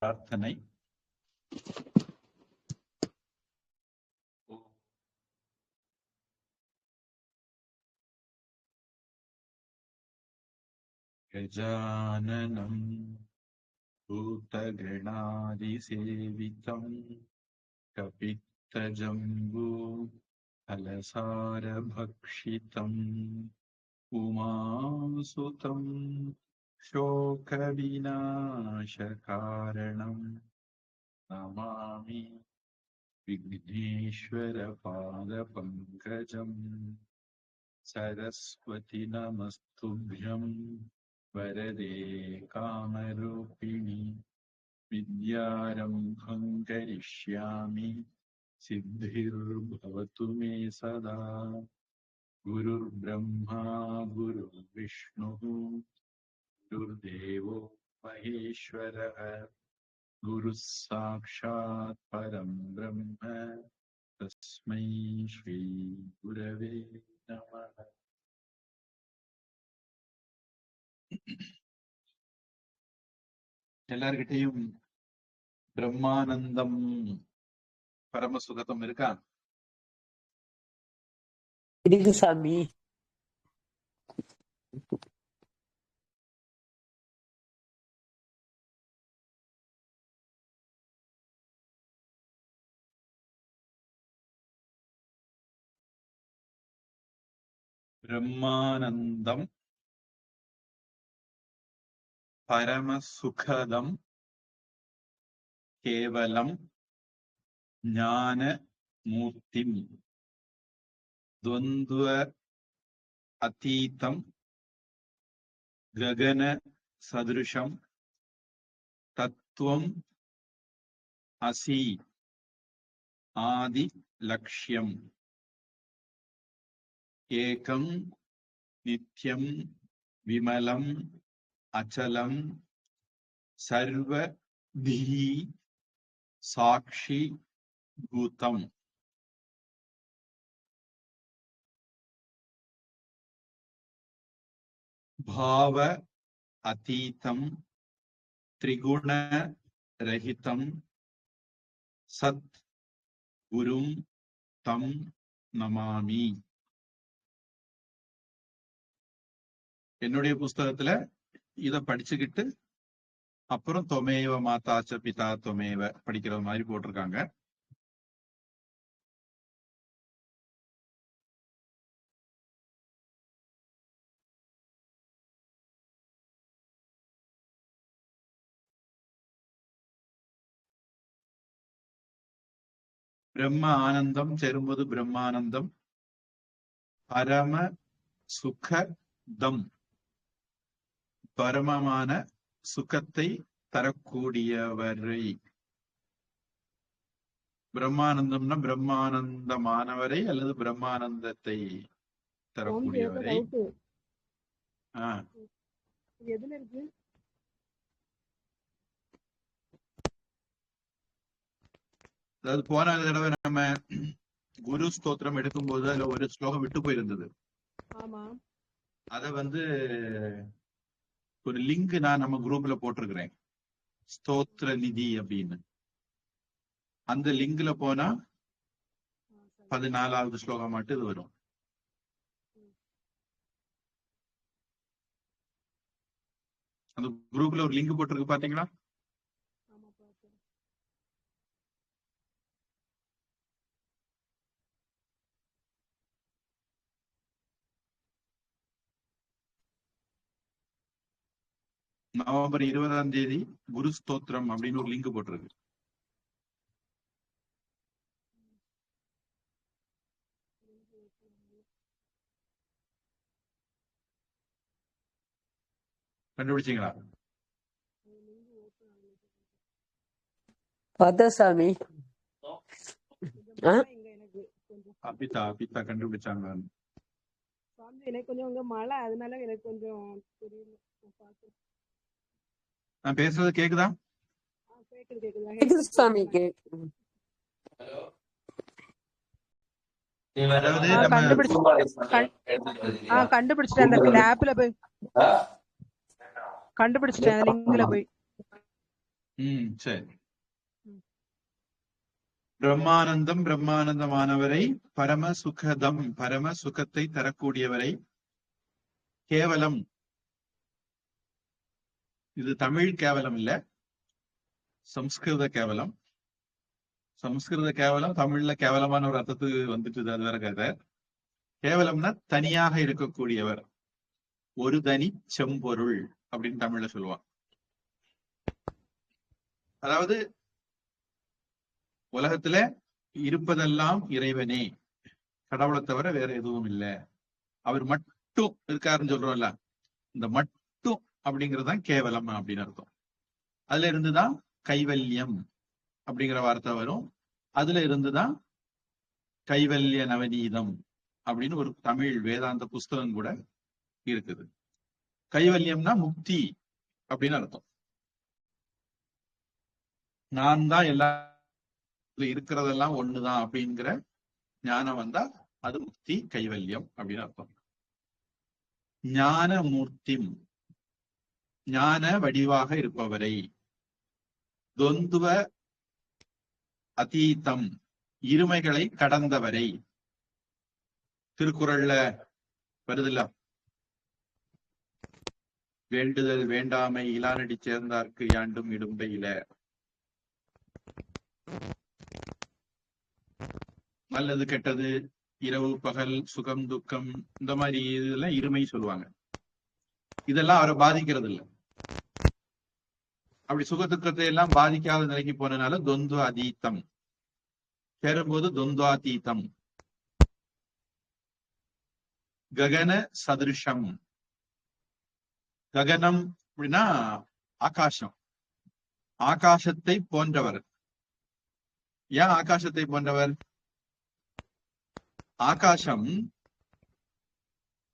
பிரார்த்தனை. கஜானனம் பூதகணாதிசேவிதம் கபித்தஜம்பூ ஃபலசாரபக்ஷிதம் உமாசுதம் சோகவிநாசகாரணம் நமாமி விக்னேஸ்வர பாதபங்கஜம். சரஸ்வதி நமஸ்துப்யம் வரதே காமரூபிணி வித்யாரம்பம் கரிஷ்யாமி சித்திர்பவது மே சதா. குருர்ப்ரம்மா குருர்விஷ்ணுः குருர்தேவோ மகேஸ்வரः குருः சாக்ஷாத் பரம் பிரம்ம தஸ்மை ஸ்ரீ குரவே நமः. எல்லார்கிட்டையும் பிரம்மானந்தம் பரமசுகதம் இருக்கா? இருக்கு சாமி. பிரம்மானந்தம் பரமசுகதம் கேவலம் ஞான மூர்த்திம் துவந்துவ அதீதம் ககன சதுருஷம் தத்துவம் அசி ஆதி லக்ஷ்யம் ஏகம் நித்யம் விமலம் அச்சலம் சர்வதிஹி சாக்ஷி பூதம். பாவ அதீதம் திரிகுண ரஹிதம் சத் குரும் தம் நமாமி. என்னுடைய புஸ்தகத்துல இத படிச்சுக்கிட்டு அப்புறம் தொமேவ மாதாச்ச பிதா தொமேவ படிக்கிற மாதிரி போட்டிருக்காங்க. பிரம்ம ஆனந்தம் சேரும்போது பிரம்மானந்தம் பரம சுகதம் பரமமான சுகத்தை தரக்கூடியவரை. பிரம்மானந்தம்னா பிரம்மானந்தமானவரை அல்லது பிரம்மானந்தத்தை தரக்கூடியவரை. அதாவது போன தடவை நம்ம குரு ஸ்தோத்திரம் எடுக்கும்போது அதுல ஒரு ஸ்லோகம் விட்டு போயிருந்தது. அத ஒரு லிங்க் நான் நம்ம குரூப்ல போட்டிருக்கிறேன், ஸ்தோத்திர நிதி அப்படின்னு. அந்த லிங்க்ல போனா 14வது ஸ்லோகம் மட்டும் இது வரும். அந்த குரூப்ல ஒரு லிங்க் போட்டிருக்கு பாத்தீங்களா? நவம்பர் 20ஆம் தேதி குரு ஸ்தோத்திரம் அப்படின்னு ஒரு லிங்க் போட்டிருக்கு. கண்டுபிடிச்சீங்களா? சாமி அபிதா அபிதா கண்டுபிடிச்சாங்க. எனக்கு கொஞ்சம் மழை, அதனால எனக்கு கொஞ்சம் தெரியல. நான் பேசுறது கேக்குதா? கேக்குது சாமி. கண்டுபிடிச்சிட்டேன். அந்த ஆப்ல போய் கண்டுபிடிச்சிட்டேன், லிங்க்ல போய். சரி. ம். பிரம்மானந்தம் பிரம்மானந்தமானவரை, பரம சுகதம் பரம சுகத்தை தரக்கூடியவரை, கேவலம் இது தமிழ் கேவலம் இல்ல, சம்ஸ்கிருத கேவலம். சம்ஸ்கிருத கேவலம் தமிழ்ல கேவலமான ஒரு அர்த்தத்துக்கு வந்துட்டு, அது வேற கதை. கேவலம்னா தனியாக இருக்கக்கூடியவர், ஒரு தனி செம்பொருள் அப்படின்னு தமிழ்ல சொல்லுவான். அதாவது உலகத்துல இருப்பதெல்லாம் இறைவனே, கடவுளை தவிர வேற எதுவும் இல்லை, அவர் மட்டும் இருக்காருன்னு சொல்றோம்ல, இந்த மட்டும் அப்படிங்கறதுதான் கேவலம் அப்படின்னு அர்த்தம். அதுல இருந்துதான் கைவல்யம் அப்படிங்கிற வார்த்தை வரும். அதுல இருந்துதான் கைவல்ய நவநீதம் அப்படின்னு ஒரு தமிழ் வேதாந்த புஸ்தகம் கூட இருக்குது. கைவல்யம்னா முக்தி அப்படின்னு அர்த்தம். நான் தான் எல்லா இருக்கிறதெல்லாம் ஒண்ணுதான் அப்படிங்கிற ஞானம் வந்தா அது முக்தி, கைவல்யம் அப்படின்னு அர்த்தம். ஞான மூர்த்திம், ஞான வடிவாக இருப்பவரை. தொந்துவ அதீதம், இருமைகளை கடந்தவரை. திருக்குறள்ல வருதுல்ல, வேண்டுதல் வேண்டாமை இலானடி சேர்ந்தார்க்கு யாண்டும் இடும்பை இல. நல்லது கெட்டது, இரவு பகல், சுகம் துக்கம், இந்த மாதிரி இதெல்லாம் இருமை சொல்லுவாங்க. இதெல்லாம் அவரை பாதிக்கிறது இல்லை. அப்படி சுக துக்கத்தை எல்லாம் பாதிக்காத நிலைக்கு போனதுனால தொந்துவ அதீத்தம், சேரும்போது தொந்துவாதீதம். ககன சதிருஷம், ககனம் அப்படின்னா ஆகாசம், ஆகாசத்தை போன்றவர். ஏன் ஆகாசத்தை போன்றவர்? ஆகாசம்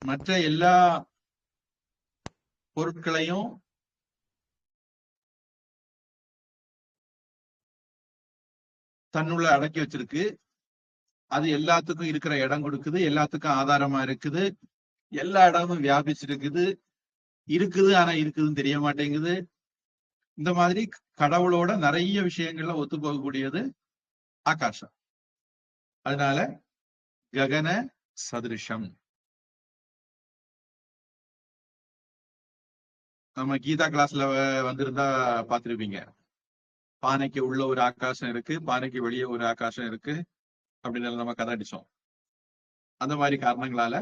மற்ற எல்லா பொருட்களையும் தன்னுள்ள அடக்கி வச்சிருக்கு. அது எல்லாத்துக்கும் இருக்கிற இடம் கொடுக்குது, எல்லாத்துக்கும் ஆதாரமா இருக்குது, எல்லா இடமும் வியாபிச்சிருக்குது, இருக்குது ஆனா இருக்குதுன்னு தெரிய மாட்டேங்குது. இந்த மாதிரி கடவுளோட நிறைய விஷயங்கள்ல ஒத்து போகக்கூடியது ஆகாசம். அதனால ககன சதிருஷம். நம்ம கீதா கிளாஸ்ல வந்திருந்தா பாத்திருப்பீங்க, பானைக்கு உள்ள ஒரு ஆகாசம் இருக்கு, பானைக்கு வெளியே ஒரு ஆகாசம் இருக்கு அப்படின்னு நம்ம கதை அடிச்சோம். அந்த மாதிரி காரணங்களால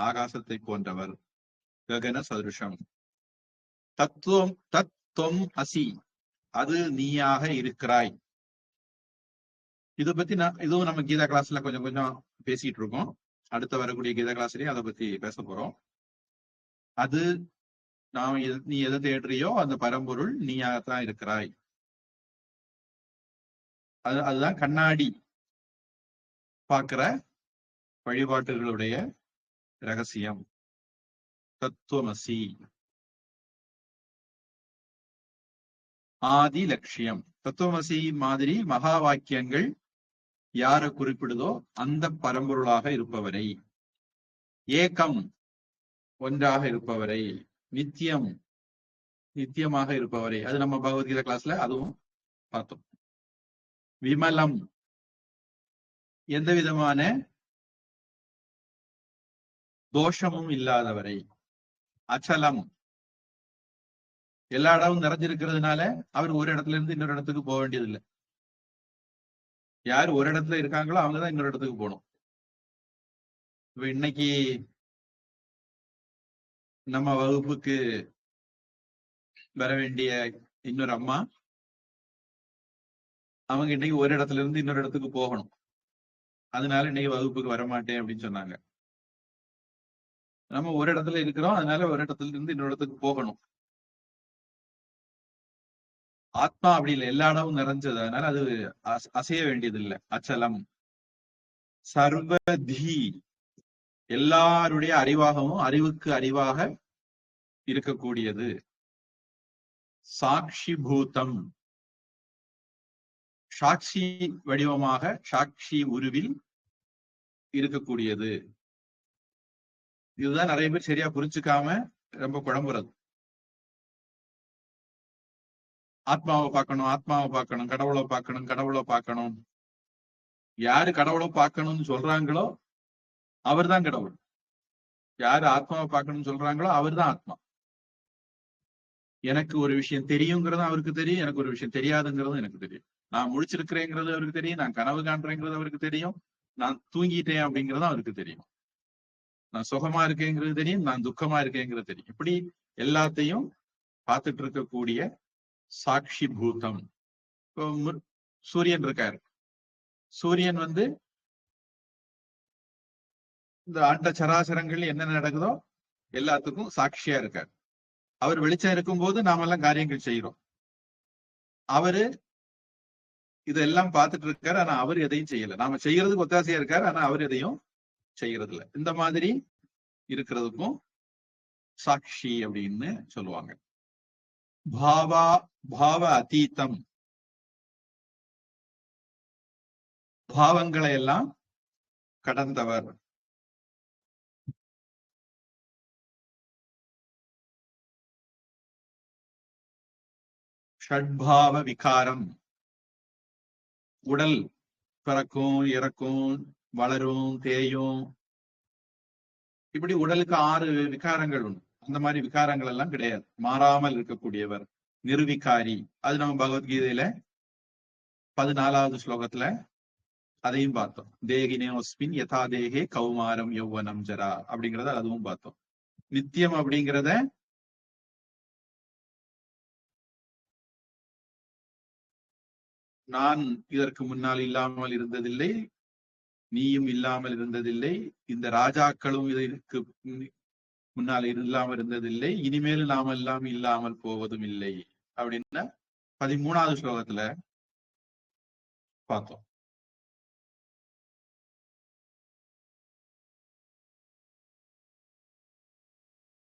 ஆகாசத்தை போன்றவர், ககன சதுருஷம். தத்துவம் தத்துவம் அசி, அது நீயாக இருக்கிறாய். இதை பத்தி இதுவும் நம்ம கீதா கிளாஸ்ல கொஞ்சம் கொஞ்சம் பேசிட்டு இருக்கோம். அடுத்த வரக்கூடிய கீதா கிளாஸ்லயும் அதை பத்தி பேச போறோம். அது நீ எதை தேடுறியோ அந்த பரம்பொருள் நீயாகத்தான் இருக்கிறாய். அதுதான் கண்ணாடி பார்க்கிற வழிபாட்டுகளுடைய ரகசியம். தத்துவமசி ஆதி லட்சியம். தத்துவமசி மாதிரி மகா வாக்கியங்கள் யார குறிப்பிடுதோ அந்த பரம்பொருளாக இருப்பவரை, ஏகம் ஒன்றாக இருப்பவரை, நித்தியம் நித்தியமாக இருப்பவரை. அது நம்ம பகவத்கீதா கிளாஸ்ல அதுவும் பார்த்தோம். விமலம், எந்த விதமான தோஷமும் இல்லாதவரை. அச்சலம், எல்லா இடமும் நிறைஞ்சிருக்கிறதுனால அவர் ஒரு இடத்துல இருந்து இன்னொரு இடத்துக்கு போக வேண்டியது இல்லை. யார் ஒரு இடத்துல இருக்காங்களோ அவங்கதான் இன்னொரு இடத்துக்கு போகணும். இப்ப இன்னைக்கு நம்ம வகுப்புக்கு வர வேண்டிய இன்னொரு அம்மா, அவங்க இன்னைக்கு ஒரு இடத்துல இருந்து இன்னொரு இடத்துக்கு போகணும். அதனால இன்னைக்கு வகுப்புக்கு வரமாட்டேன் அப்படின்னு சொன்னாங்க. நம்ம ஒரு இடத்துல இருக்கிறோம், அதனால ஒரு இடத்துல இருந்து இன்னொரு இடத்துக்கு போகணும். ஆத்மா அப்படி இல்லை, எல்லா இடமும் நிறைஞ்சது, அதனால அது அசைய வேண்டியது இல்லை. அச்சலம். சர்வதி, எல்லாருடைய அறிவாகவும் அறிவுக்கு அறிவாக இருக்கக்கூடியது. சாட்சி பூதம், சாட்சி வடிவமாக சாட்சி உருவில் இருக்கக்கூடியது. இதுதான் நிறைய பேர் சரியா புரிஞ்சுக்காம ரொம்ப குழம்புறது. ஆத்மாவை பார்க்கணும், ஆத்மாவை பார்க்கணும், கடவுளை பார்க்கணும், கடவுளை பார்க்கணும். யாரு கடவுளை பார்க்கணும்னு சொல்றாங்களோ அவர்தான் கடவுள். யாரு ஆத்மாவை பார்க்கணும்னு சொல்றாங்களோ அவர்தான் ஆத்மா. எனக்கு ஒரு விஷயம் தெரியுங்கிறதும் அவருக்கு தெரியும், எனக்கு ஒரு விஷயம் தெரியாதுங்கிறதும் எனக்கு தெரியும். நான் முழிச்சிருக்கிறேங்கிறது அவருக்கு தெரியும், நான் கனவு காண்றேங்கிறது அவருக்கு தெரியும், நான் தூங்கிட்டேன் அப்படிங்கிறதும் அவருக்கு தெரியும். நான் சுகமா இருக்கேங்கிறது தெரியும், நான் துக்கமா இருக்கேங்கிறது தெரியும். இப்படி எல்லாத்தையும் பார்த்துட்டு இருக்கக்கூடிய சாட்சி பூதம். இப்போ சூரியன் இருக்காரு. சூரியன் இந்த அண்ட சராசரங்கள் என்ன நடக்குதோ எல்லாத்துக்கும் சாட்சியா இருக்காரு. அவர் வெளிச்சம் இருக்கும்போது நாம எல்லாம் காரியங்கள் செய்யறோம். அவரு இதெல்லாம் பார்த்துட்டு இருக்காரு, ஆனா அவர் எதையும் செய்யல. நாம செய்யறதுக்கு ஒத்தாசையா இருக்காரு, ஆனா அவர் எதையும் செய்யறது இல்லை. இந்த மாதிரி இருக்கிறதுக்கும் சாட்சி அப்படின்னு சொல்லுவாங்க. பாவ அதீதம், பாவங்களை எல்லாம் கடந்தவர். ஷட்பாவ விகாரம், உடல் பிறக்கும், இறக்கும், வளரும், தேயும், இப்படி உடலுக்கு 6 விகாரங்கள் உண்டு. அந்த மாதிரி விகாரங்கள் எல்லாம் கிடையாது. மாறாமல் இருக்கக்கூடியவர் நிர்விகாரி. அது நம்ம பகவத்கீதையில 14வது ஸ்லோகத்துல அதையும் பார்த்தோம். தேகினோஸ்மின் யதா தேகே கௌமாரம் யௌவனம் ஜரா அப்படிங்கிறத அதுவும் பார்த்தோம். நித்தியம் அப்படிங்கிறத நான் இதற்கு முன்னால் இல்லாமல் இருந்ததில்லை, நீயும் இல்லாமல் இருந்ததில்லை, இந்த ராஜாக்களும் இதற்கு முன்னால் இல்லாமல் இருந்ததில்லை, இனிமேலும் நாம எல்லாம் இல்லாமல் போவதும் இல்லை அப்படின்னு 13வது ஸ்லோகத்துல பார்த்தோம்.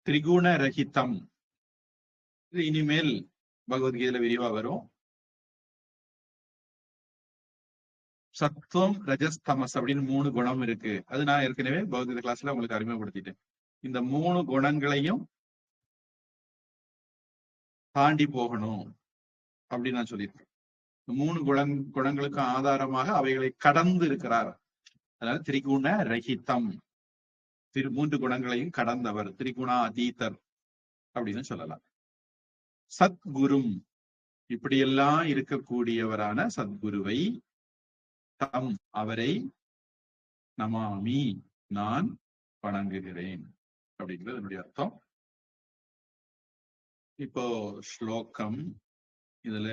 திரிகுண ரஹிதம், இது இனிமேல் பகவத்கீதையில விரிவா வரும். சத்துவம், ரஜஸ், தமஸ் அப்படின்னு 3 குணம் இருக்கு. அது நான் ஏற்கனவே பகவத்கீதை கிளாஸ்ல உங்களுக்கு அறிமுகப்படுத்திட்டேன். இந்த 3 குணங்களையும் தாண்டி போகணும் அப்படின்னு நான் சொல்லியிருக்கேன். 3 குணங்களுக்கு ஆதாரமாக அவைகளை கடந்து இருக்கிறார். அதாவது திரிகுண ரஹிதம், 3 குணங்களையும் கடந்தவர், திரிகுணா அதீதர் அப்படின்னு சொல்லலாம். சத்குரும், இப்படியெல்லாம் இருக்கக்கூடியவரான சத்குருவை, தம் அவரை, நமாமி நான் வணங்குகிறேன் அப்படிங்கிறது என்னுடைய அர்த்தம். இப்போ ஸ்லோகம், இதுல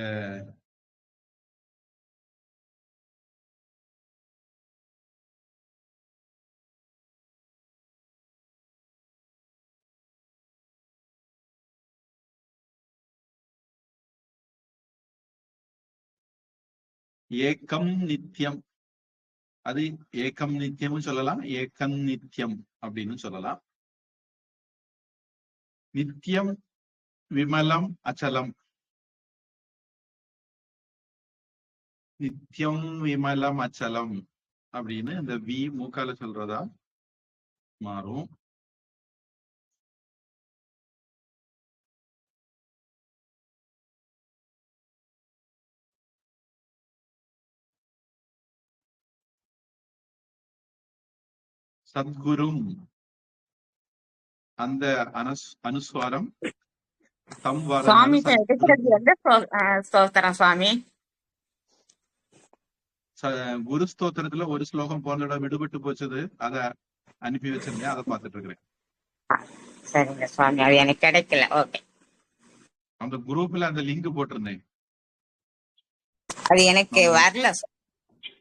ஏக்கம் நித்தியம், அது ஏக்கம் நித்தியமும் சொல்லலாம், ஏக்கம் நித்தியம் அப்படின்னு சொல்லலாம். நித்தியம் விமலம் அச்சலம், நித்தியம் விமலம் அச்சலம் அப்படின்னு இந்த வி மூக்கால சொல்றதா மாறும். சத்குரும், அந்த அனுஸ்வாரம் தம் சுவாமி வரனால எடுக்கிறது எந்த ஸ்தோத்திரம் சுவாமி? குரு ஸ்தோத்திரத்துல ஒரு ஸ்லோகம் போன தடவை விடுபட்டு போச்சது, அத அனுப்பி வச்சிருந்தேன், அதை பார்த்துட்டு இருக்கிறேன். சரிங்க சுவாமி, அது எனக்கு கிடைக்கல. ஓகே, அந்த குரூப்ல அந்த லிங்க் போட்டிருந்தேன், அது எனக்கு வரல.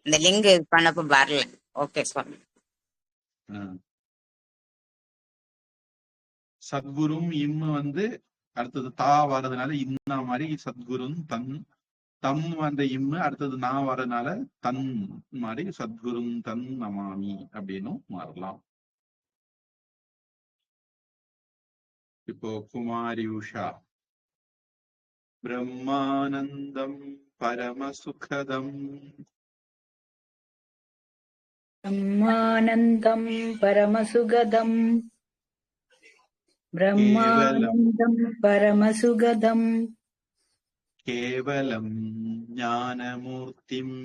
இந்த லிங்க் பண்ணப்ப வரல. ஓகே சுவாமி. சத்குரும் இம்மு அடுத்தது தா வர்றதுனால இன்ன மாதிரி சத்குரும் தம் அந்த இம்மு அடுத்தது நான் வர்றதுனால தன் மாதிரி சத்குரும் தன் நமாமி அப்படின்னும் மாறலாம். இப்போ குமாரி உஷா, பிரம்மானந்தம் பரமசுகதம், பிரம்மானந்தம் பரமசுகதம், பிரம்மானந்தம் பரமசுகதம், கேவலம் ஞானமூர்த்திம்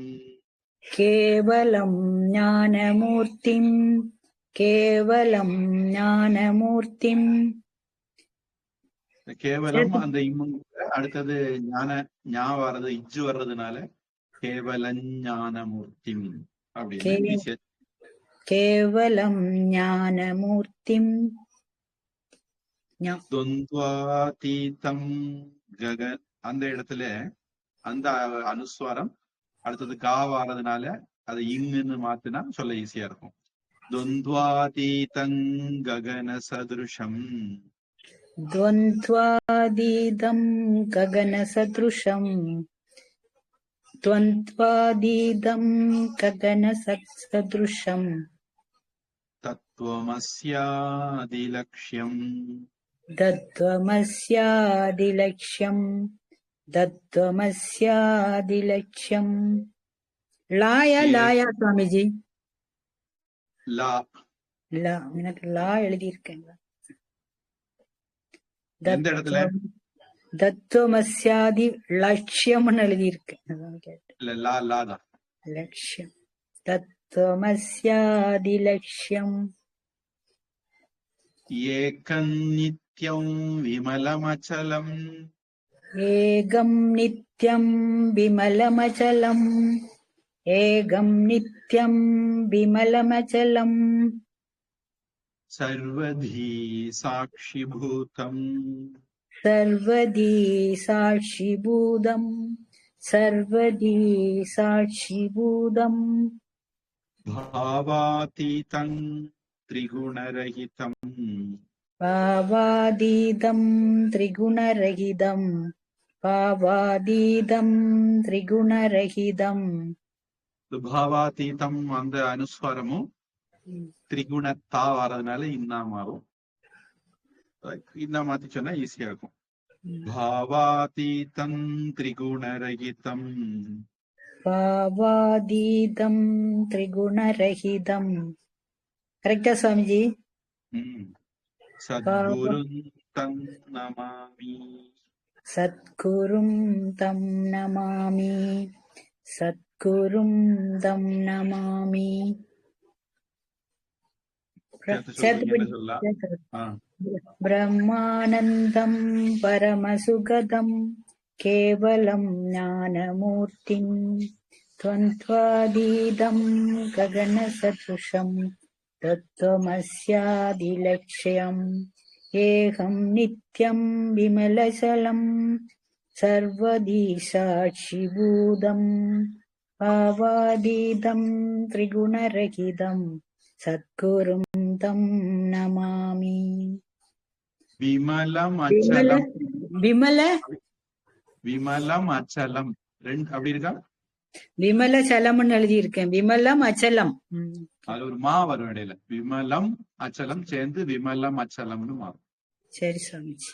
கேவலம் ஞானமூர்த்திம் கேவலம் ஞானமூர்த்திம். கேவலம் அந்த அடுத்தது ஞா வர்றது இஜ்ஜு வர்றதுனால கேவலஞானமூர்த்திம் அப்படின்னு ஈஸியா. கேவலம் ஞானமூர்த்திம் துவந்த்வாதீதம் அந்த இடத்துல அந்த அனுஸ்வாரம் அடுத்தது கா வாரதுனால அதை இங்குன்னு மாத்தினா சொல்ல ஈஸியா இருக்கும். துவந்த்வாதீதம் ககன சதுருஷம். துவந்த்வாதீதம் ககன சதுருஷம். துவந்த்வாதீதம் ககன சதுருஷம். தத்துவமஸ்யாதிலக்ஷ்யம். தத்துவமஸ்யாதிலக்ஷ்யம். தத்துவமஸ்யாதிலக்ஷ்யம். Liar liar Swamiji? லா. லா. எனக்கு லா எழுதியிருக்கேன். எந்த இடத்துல? தத்துவமஸ்யாதி லட்சியம்னு எழுதியிருக்கேன். இல்ல லா லா தான். லட்சியம். தத்துவமஸ்யாதி லட்சியம். ஏகம் நித்யம் விமலமச்சலம். ஏகம் நித்யம் விமலமச்சலம். ஏகம் நித்யம் விமலமச்சலம். சர்வதி சாட்சிபூதம். சர்வதி சாட்சிபூதம். சர்வதி சாட்சிபூதம். பாவாதீதம் திரிகுணரஹிதம். பாவாதீதம் திரிகுணரஹிதம். பாவாதீதம் திரிகுணரஹிதம். பாவாதீதம் அந்த அனுஸ்வாரமும் திரிகுணத்தா வர்றதுனால இன்னா மாறும். இன்னா மாத்தி சொன்னா ஈஸியா இருக்கும். பாவாதீதம் திரிகுணரஹிதம். பாவாதீதம் திரிகுணரஹிதம். கரெக்டா சுவாமிஜி? சத்குரும் தம் நமாமி. சத்குரும் தம் நமாமி. சத்குரும் தம் நமாமி. பிரம்மானந்தம் பரமசுகதம் கேவலம் ஞானமூர்த்திம் துவந்த்வாதீதம் ககனசதுஷம் தத்துவமஸ்யாதிலக்ஷ்யம். ஏகம் நித்யம் விமலசலம் சர்வதி சாட்சிபூதம். பாவாதீதம் திரிகுணரஹிதம். சத்குரும் தம் நமாமி. விமலம் அச்சலம். விமலம் அச்சலம் அப்படி இருக்கா? விமல சலம்னு எழுதியிருக்கேன். விமலம் அச்சலம். அது ஒரு மா வரும் இடையில. விமலம் அச்சலம் சேர்ந்து விமலம் அச்சலம்னு மாறும். சரி சுவாமிஜி.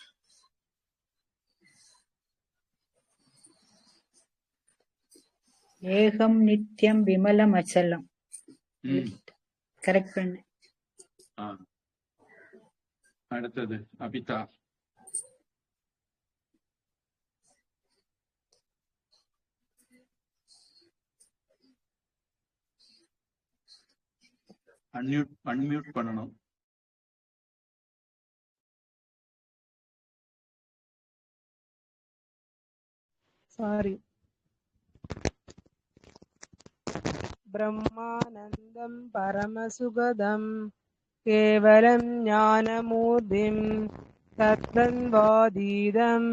ஏகம் நித்யம் விமலம் அச்சலம் கரெக்ட் பண்ணு. அடுத்தது அபிதா. அன்மியூட் பண்ணணும். சாரி. பிரம்மானந்தம் பரமசுகதம் கேவலம் ஞானமூர்த்திம் தத்வந்த்வாதீதம்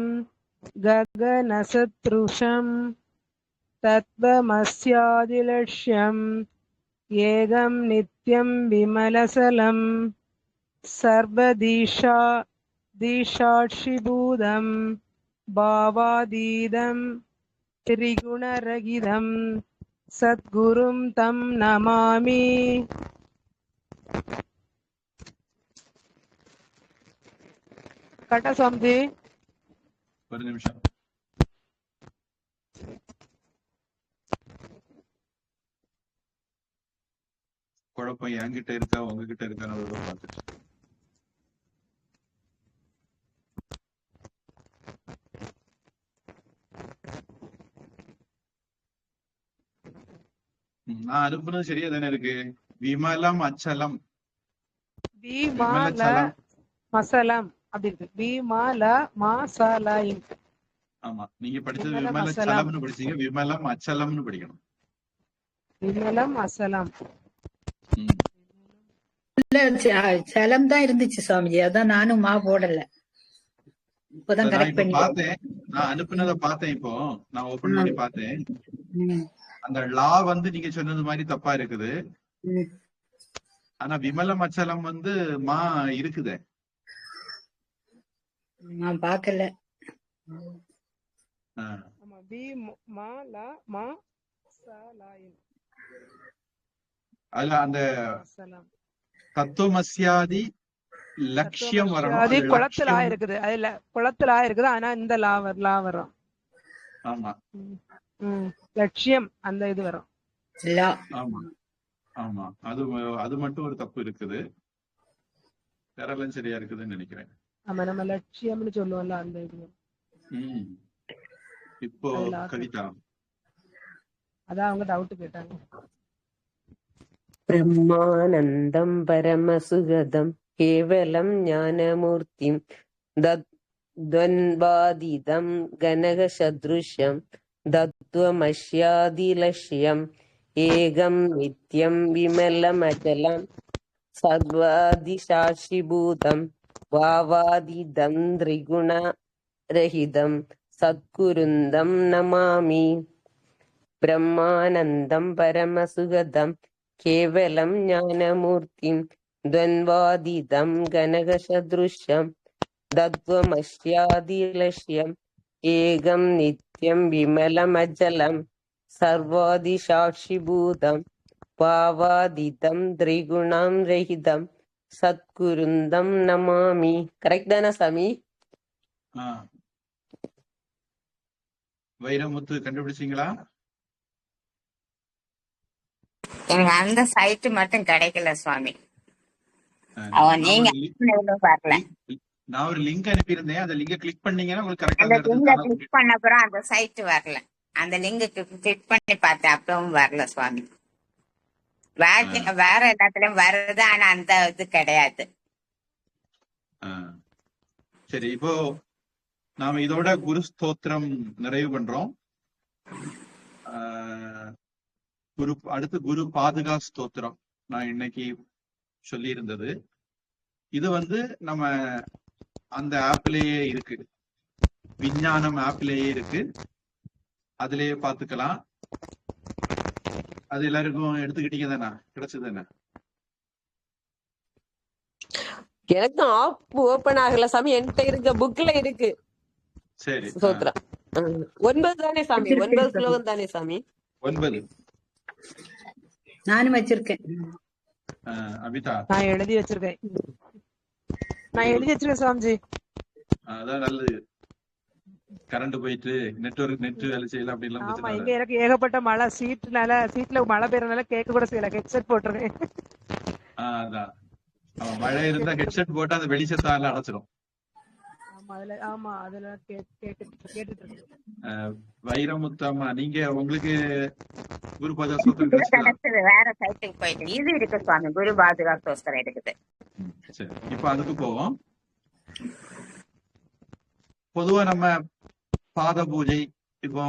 ககனசத்ருஷம் தத்வமஸ்யாதிலக்ஷ்யம். ஏகம் நித்யம் விமலசலம் சர்வதீஷாட்சிபூதம். பாவாதீதம் திரிகுணரகிதம். சத்குரும் தம் நமாமி. கரெக்டா சுவாமிஜி? ஒரு நிமிஷம். குழப்பம் என்கிட்ட இருக்கா உங்ககிட்ட இருக்கான்னு பார்த்துட்டு. நான் அனுப்புனது சரியா தானே இருக்கு. விமலம் அச்சலம். பீமால விமலச்சலம். மசலம் அப்படி இருக்கு. பீமால மாசலாயின். ஆமா, நீங்க படிச்சது விமலம் அசலம். விமலச்சலம்னு படிச்சீங்க, விமலம் அச்சலம்னு படிக்கணும். விமலம் அசலம். ம். இல்ல சலம் தான் இருந்துச்சு சுவாமிஜி, அதான் நானும் மா போடல. இப்பதான் நான் கரெக்ட் இப்ப பண்ணிட்டேன். பார்த்தேன், நான் அனுப்புனதை பார்த்தேன். இப்போ நான் ஓபன் பண்ணி பார்த்தேன். ம், அந்த லா வந்து நீங்க சொன்னது மாதிரி தப்பா இருக்குது. ம். ஆனா விமலம் அச்சலம் வந்து மா இருக்குதே. நான் பார்க்கல. ஆ. ஆமா, பீமால மாசலாயின். அதுல அந்த அசலம். தத்துவமஸ்யாதி லட்சியம் வரணும். அது அது குளத்துல லட்சியம். இருக்குது. அதுல குளத்துல இருக்குது. ஆனா இந்த லா வரும். ஆமா லட்சியம் அந்த இது வரும். லா. ஆமா ஆமா, அது மட்டும் ஒரு தப்பு இருக்குது. வேற எல்லாம் சரியா இருக்குதுன்னு நினைக்கிறேன். ஆமா, நம்ம லட்சியம்னு சொல்லுவோம்ல அந்த இது வரும். ம். இப்போ அதுல கவிதா. அதான் அவங்க டவுட் கேட்டாங்க. ब्रह्मानन्दं परमसुगदं केवलं ज्ञानमूर्तिं द्वन्द्वातीतं गणकसदृशं तत्त्वमस्यादिलक्ष्यम् एकं नित्यं विमलमचलं सर्वादिसाक्षिभूतं भावातीतं त्रिगुणरहितं सद्गुरुं नमामि. ब्रह्मानन्दं परमसुगदं केवलं ज्ञानमूर्तिं द्वन्द्वातीतं गणकसदृशं तत्त्वमस्यादिलक्ष्यम् एकं नित्यं विमलमचलं सर्वादिसाक्षिभूतं भावातीतं त्रिगुणं रहितं सद्गुरुं नमामि. करेक्ट தானே சாமி? ஆ. வைரமுத்து கண்டுபிடிச்சீங்களா? எனக்கு அந்த சைட் மட்டும் கிடைக்கல சுவாமி. நான் அவன் ஒரு நீங்க link- வரல. நான் ஒரு லிங்க் அனுப்பியிருந்தேன். அந்த லிங்கை கிளிக் பண்ணீங்கன்னா உங்களுக்கு கரெக்டா அந்த அந்த இடத்துக்கு லிங்க தானா கிளிக் பண்ண அப்புறம் அந்த சைட் வரல. அந்த லிங்குக்கு கிளிக் பண்ணி பார்த்தேன், அப்பவும் வரல சுவாமி. வேற எல்லாத்துலயும் வருது, ஆனா அந்த இது கிடையாது. ஆ. சரி, இப்போ நாம இதோட குரு ஸ்தோத்திரம் நிறைவு பண்றோம். அடுத்து குரு பாதுகா ஸ்தோத்திரம் நான் இன்னைக்கு சொல்லி இருந்தது. இது வந்து நம்ம அந்த ஆப்லயே இருக்கு, விஞ்ஞானம் ஆப்லயே இருக்கு, அதுலயே பாத்துக்கலாம். அது எல்லாருக்கும் எடுத்துக்கிட்டீங்க தானே? கிடைச்சது தானே? எனக்கு ஆப் ஓபன் ஆகல சாமி. என்கிட்ட இருக்க புக்ல இருக்கு சரி. சோத்ரா. 9 தானே சாமி? 9 ஸ்லோகம் தானே சாமி? 9. நானும் வச்சிருக்கேன். அபிதா? நான் எழுதி வச்சிருக்கேன் சுவாமிஜி. அதான் நல்லது. கரண்ட் போயிட்டு நெட் வேலை செய்யல அப்படி எல்லாம் ஆமா, பிரச்சனை இங்க எனக்கு ஏகப்பட்ட மழை. சீட்ல மழை பெய்யறதுனால கேட்க கூட செய்யல. ஹெட்செட் போட்டுருக்கேன். அதான் மழை இருந்தா ஹெட்செட் போட்டா அந்த வெளிச்சத்தால அடைச்சிடும். அதுல கேட்டுட்டு இருக்கு. வைரமுத்தம்மா, நீங்க உங்களுக்கு குரு பாதுகா ஸ்தோத்திரம் இது கிடைச்சதா? கிடைச்சது வேற சைட்டுக்கு போயிட்டு. இது இருக்கு சுவாமி, குரு பாதுகா ஸ்தோத்திரம் இருக்குது. சரி, இப்ப அதுக்கு போவோம். பொதுவா நம்ம பாத பூஜை இப்போ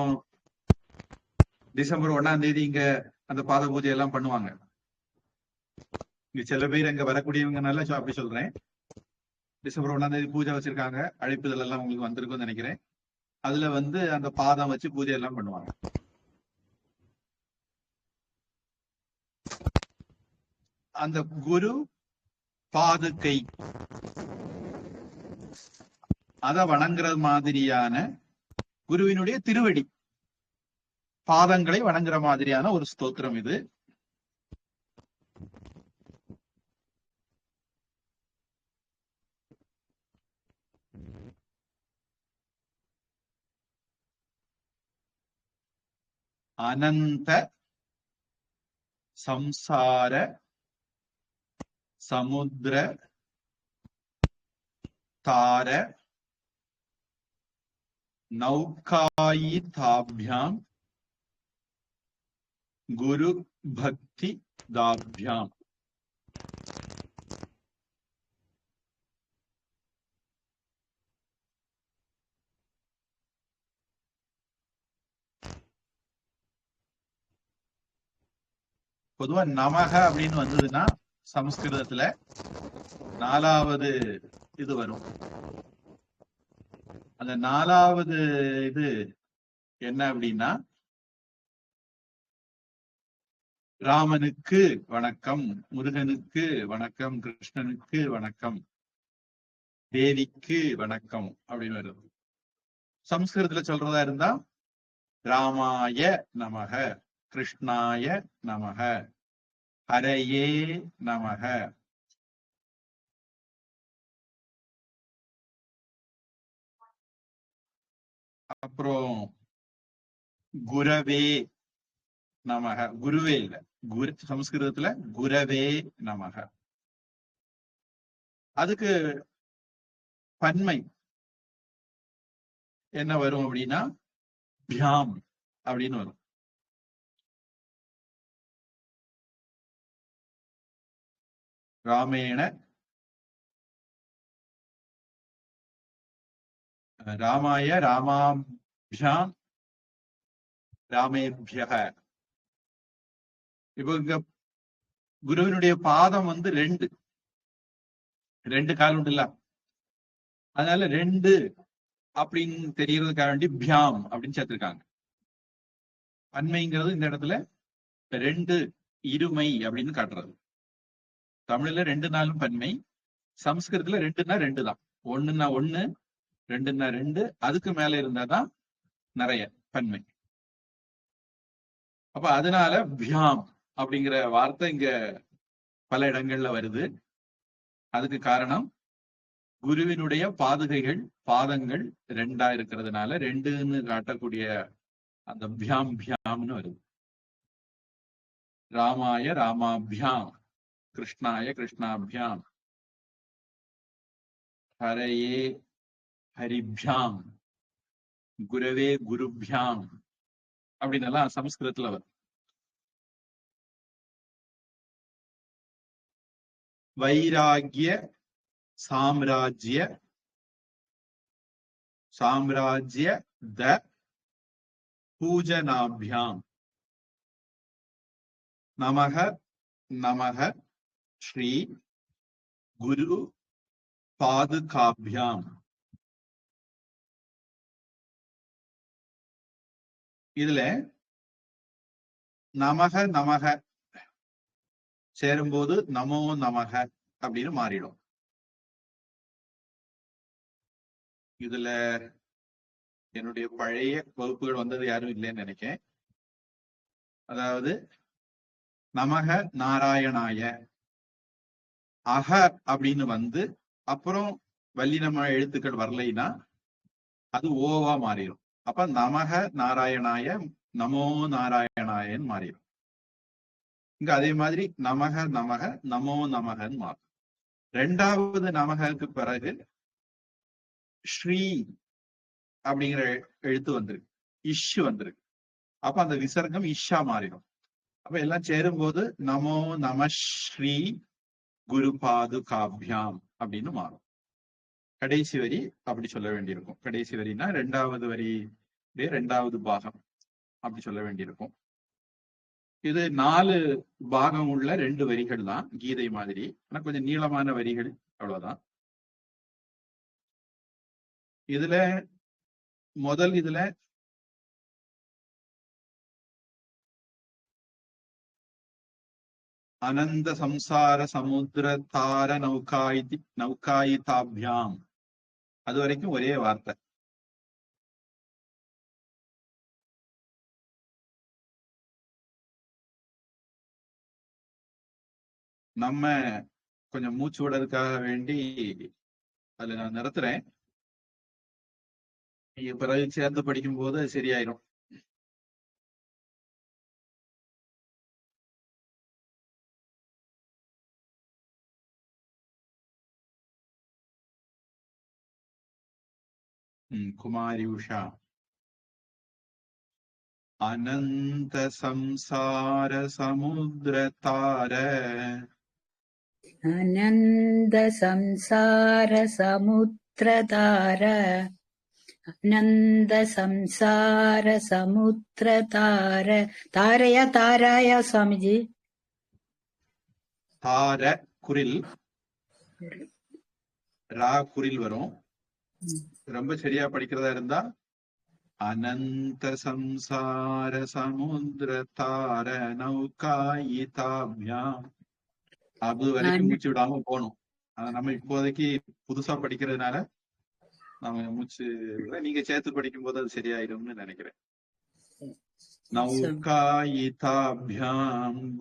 டிசம்பர் 1ஆம் தேதி இங்க அந்த பாத பூஜை எல்லாம் பண்ணுவாங்க. இங்க சில பேர் அங்க வரக்கூடியவங்க நல்லா அப்படி சொல்றேன். டிசம்பர் 1ஆம் தேதி பூஜை வச்சிருக்காங்க. அழைப்புதல் எல்லாம் உங்களுக்கு வந்திருக்கும்னு நினைக்கிறேன். அதுல வந்து அந்த பாதம் வச்சு பூஜை எல்லாம் பண்ணுவாங்க. அந்த குரு பாதுகை அத வணங்குற மாதிரியான குருவினுடைய திருவடி பாதங்களை வணங்குற மாதிரியான ஒரு ஸ்தோத்திரம் இது. அனந்த சம்சார சமுத்திர தார நௌகாயிதாபியாம் குரு பக்தி தாபியாம். பொதுவா நமக அப்படின்னு வந்ததுன்னா சமஸ்கிருதத்துல 4வது இது வரும். அந்த 4வது இது என்ன அப்படின்னா, ராமனுக்கு வணக்கம், முருகனுக்கு வணக்கம், கிருஷ்ணனுக்கு வணக்கம், தேவிக்கு வணக்கம் அப்படின்னு வருது. சமஸ்கிருதத்துல சொல்றதா இருந்தா ராமாய நமக, கிருஷ்ணாய நமக, ஹரயே நமக. அப்புறம் குரவே நமக, குருவே இல்ல, குரு சமஸ்கிருதத்துல குரவே நமக. அதுக்கு பன்மை என்ன வரும் அப்படின்னா பியாம் அப்படின்னு வரும். ராமேண ராமாய ராமாபியாம் ராமேபியக. இப்போ இங்க குருவினுடைய பாதம் வந்து ரெண்டு கால் உண்டு இல்ல, அதனால 2 அப்படின்னு தெரியறதுக்காக வேண்டி பியாம் அப்படின்னு சேர்த்திருக்காங்க. பன்மைங்கிறது இந்த இடத்துல 2 இருமை அப்படின்னு காட்டுறது. தமிழ்ல 2 நாளும் பன்மை, சமஸ்கிருதத்துல 2ன்னா 2 தான். 1ன்னா 1, 2ன்னா 2, அதுக்கு மேல இருந்தாதான் நிறைய பன்மை. அப்ப அதனால பியாம் அப்படிங்கிற வார்த்தை இங்க பல இடங்கள்ல வருது. அதுக்கு காரணம் குருவினுடைய பாதங்கள் 2ஆ இருக்கிறதுனால 2ன்னு காட்டக்கூடிய அந்த பியாம் பியாம்னு வருது. ராமாய ராமாபியாம், கிருஷ்ணாய கிருஷ்ணாபியாம், ஹரயே ஹரிபியாம், குரவே குருபியாம் அப்படின்னு எல்லாம் சமஸ்கிருதத்துல வரும். வைராகிய சாம்ராஜ்ய த பூஜனாபியாம் நமக நமக ஸ்ரீ குரு பாதுகாபியாம். இதுல நமக நமக சேரும்போது நமோ நமக அப்படின்னு மாறிடும். இதுல என்னுடைய பழைய வகுப்புகள் வந்தது யாரும் இல்லைன்னு நினைக்கிறேன். அதாவது நமக நாராயணாய அக அப்படின்னு வந்து அப்புறம் வல்லினம எழுத்துக்கள் வரலைன்னா அது ஓவா மாறிடும். அப்ப நமக நாராயணாய நமோ நாராயணாயன்னு மாறிடும். இங்க அதே மாதிரி நமக நமக நமோ நமகன்னு மாறும். 2வது நமகக்கு பிறகு ஸ்ரீ அப்படிங்கிற எழுத்து வந்திருக்கு, இஷ் வந்திருக்கு. அப்ப அந்த விசர்க்கம் இஷா மாறிடும். அப்ப எல்லாம் சேரும்போது நமோ நம ஸ்ரீ குரு பாதுகாபியாம் அப்படின்னு மாறும். கடைசி வரி அப்படி சொல்ல வேண்டியிருக்கும். கடைசி வரினா 2வது வரி 2வது பாகம் அப்படி சொல்ல வேண்டியிருக்கும். இது 4 பாகம் உள்ள 2 வரிகள் தான் கீதை மாதிரி. ஆனா கொஞ்சம் நீளமான வரிகள், அவ்வளவுதான். இதுல இதுல அனந்த சம்சார சமுத்திர தார நௌகாயிதாபியாம், அது வரைக்கும் ஒரே வார்த்தை. நம்ம கொஞ்சம் மூச்சு விடுறதுக்காக வேண்டி அதுல நான் நிறுத்துறேன். நீங்க பிறகு சேர்ந்து படிக்கும் போது அது சரியாயிரும். குமாரி உஷா, அனந்த சம்சார சமுத்திரதார அனந்த சம்சார சமுத்திரதார அனந்த சம்சார சமுத்திரதார. தாரையா தாராயா சுவாமிஜி? தார குரில், ரா குரில் வரும். ரொம்ப சரியா படிக்கிறதா இருந்தா அனந்த சம்சார சமுத்திரதார நௌகாயிதாபியாம். அது வரைக்கும் மூச்சு விடாம போகணும். ஆனா நம்ம இப்போதைக்கு புதுசா படிக்கிறதுனால நம்ம மூச்சு நீங்க சேர்த்து படிக்கும் போது அது சரியாயிடும்னு நினைக்கிறேன். நௌகாயிதாபியாம்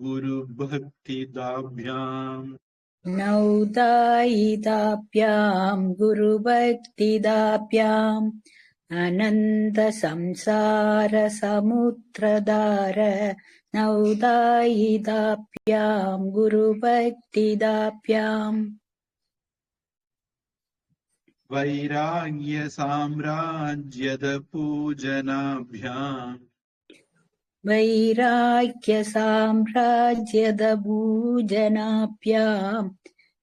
குரு பக்திதாபியாம் நௌதாயிதாப்யாம் குரு பக்திதாப்யாம் அனந்த சம்சார சமுத்திரதார நௌதாயிதாப்யாம் குரு பக்திதாப்யாம். வைராகிய சாம்ராஜ்யத பூஜனாபியாம் வைராக்கிய சாம்ராஜ்யத பூஜனாப்யாம்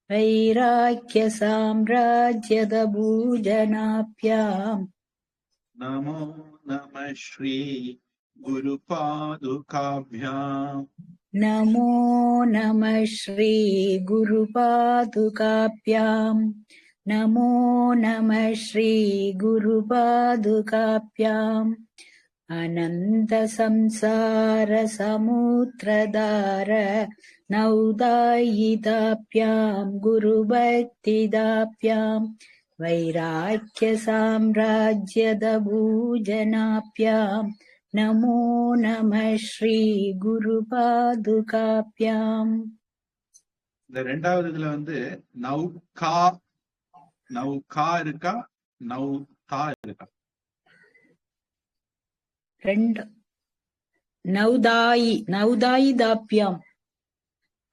வைராக்கிய சாம்ராஜ்யத பூஜனாப்யாம். நமோ நம ஸ்ரீ குரு பாதுகாபியாம் நமோ நம ஸ்ரீ குரு பாதுகாப்யாம் நமோ நம ஸ்ரீ குரு பாதுகாப்யாம். அனந்த சம்சார சமுத்திரதார நௌதாயிதாப்யாம் குரு பக்திதாப்யாம் வைராக்கிய சாம்ராஜ்யத பூஜனாப்யாம் நமோ நம ஸ்ரீ குரு பாதுகாப்யாம். இந்த ரெண்டாவது இதுல நௌகா நௌகா இருக்கா, நௌதா இருக்கா? ரெண்டு நௌதாயிதாப்யாம்.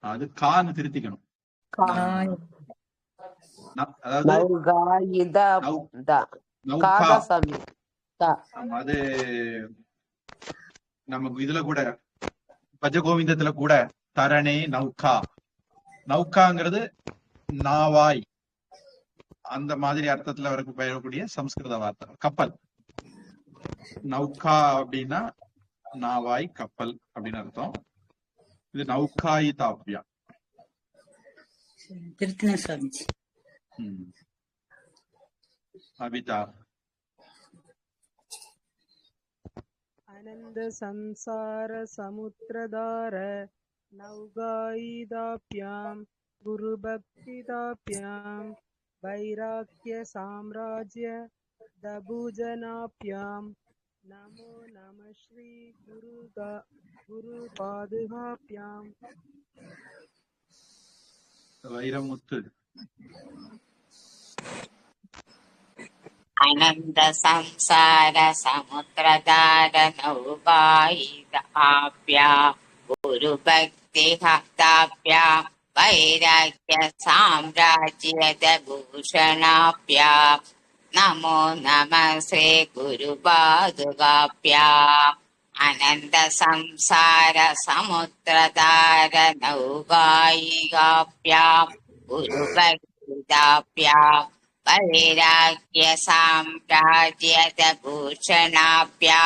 அது கான்னு திருத்திக்கணும். காய். அதாவது நௌகாயிதா நௌகா. காதா சாமி. அது நமக்கு இதுல கூட பஜகோவிந்தத்துல கூட தரணே நௌகா. நௌகாங்கிறது நாவாய், அந்த மாதிரி அர்த்தத்துல வரக்கூடிய சம்ஸ்கிருத வார்த்தை. கப்பல். நௌகா அப்படின்னா நாவாய், கப்பல் அப்படின்னு அர்த்தம். இது நௌகாயிதாப்யா. திருத்தின சுவாமிஜி. அபிதா. அனந்த சம்சார சமுத்திரதார நௌகாயிதாப்யாம் குரு பக்திதாப்யாம் வைராக்கிய சாம்ராஜ்ய தபூஜனாப்யாம் நமோ நம ஸ்ரீ குரு பாதுகாப்யாம். வைரமுத்து. அனந்த சம்சார சமுத்திரதார நௌகாயிதாப்யா குரு பக்திதாப்யா வைராக்கிய சாம்ராஜ்யத பூஷணாப்யா நமோ நம ஸ்ரீ குரு பாதுகாப்யா. அனந்த சம்சார சமுத்திரதார நௌகாயிகாப்யா குரு பக்திதாப்யா வைராக்கிய சாம்ராஜ்யத பூஷணாப்யா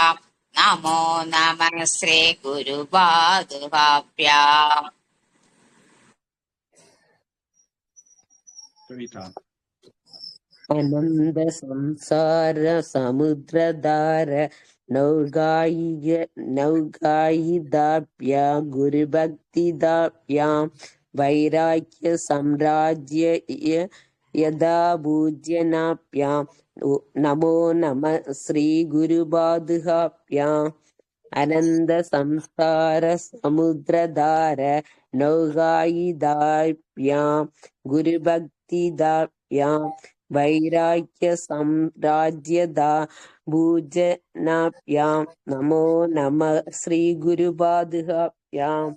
நமோ நம ஸ்ரீ குரு பாதுகாப்யா. கவிதா. அனந்த சம்சார சமுத்திரதார நௌகாயிதாப்யா குரு பக்திதாப்யாம் வைராக்கிய சாம்ராஜ்ய யதா பூஜ்யனாப்யாம் நமோ நம ஸ்ரீ குரு பாதுகாப்யாம். அனந்த சம்சார சமுத்திரதார நௌகாயிதாப்யாம் குரு பக்திதாப்யாம் வைராக்கிய சாம்ராஜ்யதா பூஜனாப்யாம் நமோ நம ஸ்ரீ குரு பாதுகாப்யாம்.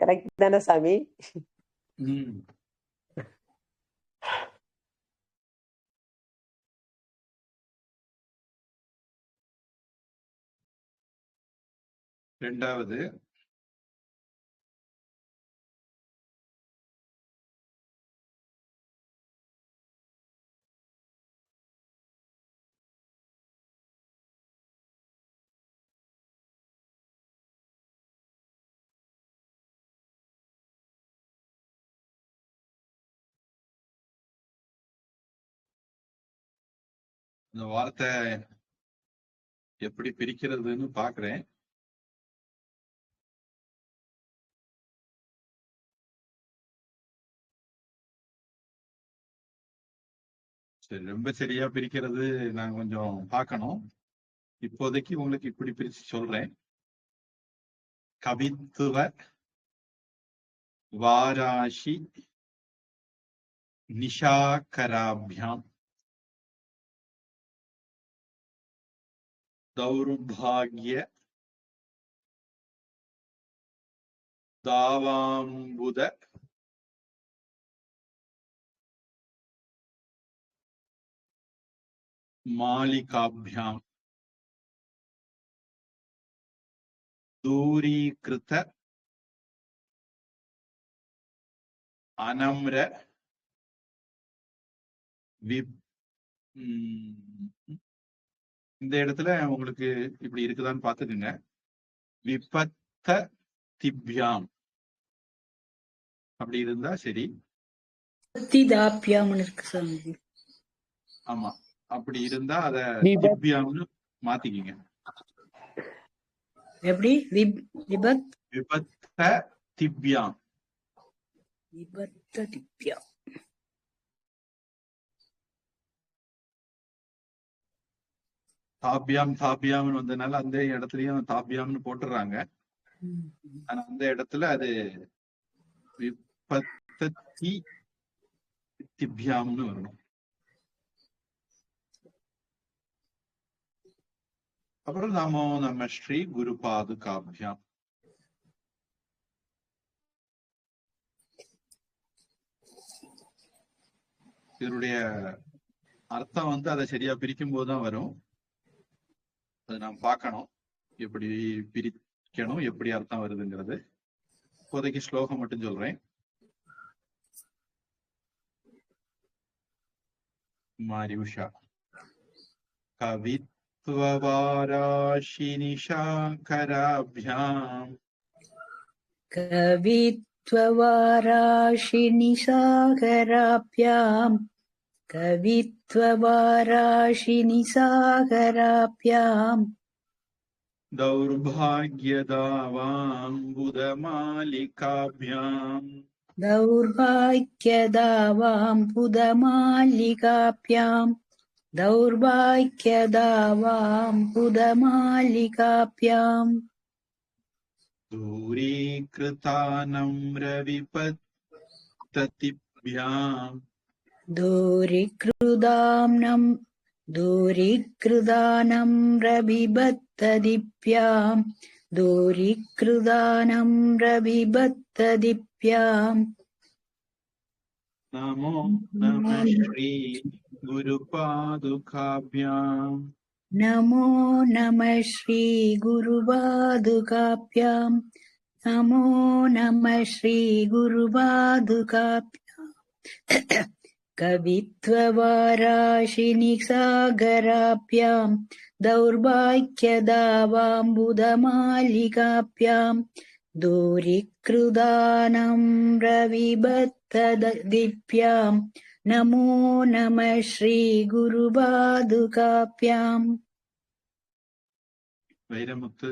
கரெக்ட் தானே சாமி? ரெண்டாவது இந்த வார்த்தை எப்படி பிரிக்கிறதுன்னு பாக்குறேன். சரி, ரொம்ப சரியா பிரிக்கிறது நான் கொஞ்சம் பார்க்கணும். இப்போதைக்கு உங்களுக்கு இப்படி பிரிச்சு சொல்றேன். கவித்துவ வாராஷி நிஷாகராபியாம் தௌர்பாகிய தாவாம்புத மாலிகாபியாம் தூரீகிருத அனம்ர இந்த இடத்துல உங்களுக்கு இப்படி இருக்குதான்னு பாத்துக்குங்க. விபத்த திவ்யாம் அப்படி இருந்தா சரி. திதாப்யாம்னு இருக்கு சாமிஜி. ஆமா, அப்படி இருந்தா அத திவ்யாம்னு மாத்திக்கிங்க. எப்படி? விபத்த திவ்யாம். விபத்த திவ்யாம். தாபியாம் தாபியாம்னு வந்ததுனால அந்த இடத்துலயும் தாபியாம்னு போட்டுறாங்க. ஆனா அந்த இடத்துல அது விபத்தி திவ்யாம்னு வரணும். அப்புறம் நமோ நம ஸ்ரீ குரு பாதுகாபியாம். இதனுடைய அர்த்தம் அதை சரியா பிரிக்கும் போதுதான் வரும். அது நாம் பார்க்கணும், எப்படி பிரிக்கணும், எப்படி அர்த்தம் வருதுங்கிறது. இப்போதைக்கு ஸ்லோகம் மட்டும் சொல்றேன். மாரியுஷா கவித்வவாராஷி நிஷாகராபியாம் கவித்வவாராஷி நிஷாகராபியாம் கவித்வவாராஷி நிஷாகராபியாம் தௌர்பாகியதாவாம்புதமாலிகாபியாம் दौर्भाग्यदावाम्बुदमालिकाभ्याम् दौर्भाग्यदावाम्बुदमालिकाभ्याम् दूरीकृतानम्रविपत्ततिभ्याम् दूरीकृतानम्रविपत्तदिभ्याम् दूरीकृतानम्रविपत्तदिभ्याम् नमो नमः श्री गुरुपादुकाभ्याम् नमो नमः श्री गुरुपादुकाभ्याम् नमो नमः श्री गुरुपादुकाभ्याम् कवित्ववाराशि निसागराभ्याम् दौर्भाग्यदावाम्बुदमालिकाभ्याम् दूरीकृतानम्रविपत्तदिभ्याम् नमो नमः श्री गुरुपादुकाभ्याम्. வைரமுத்து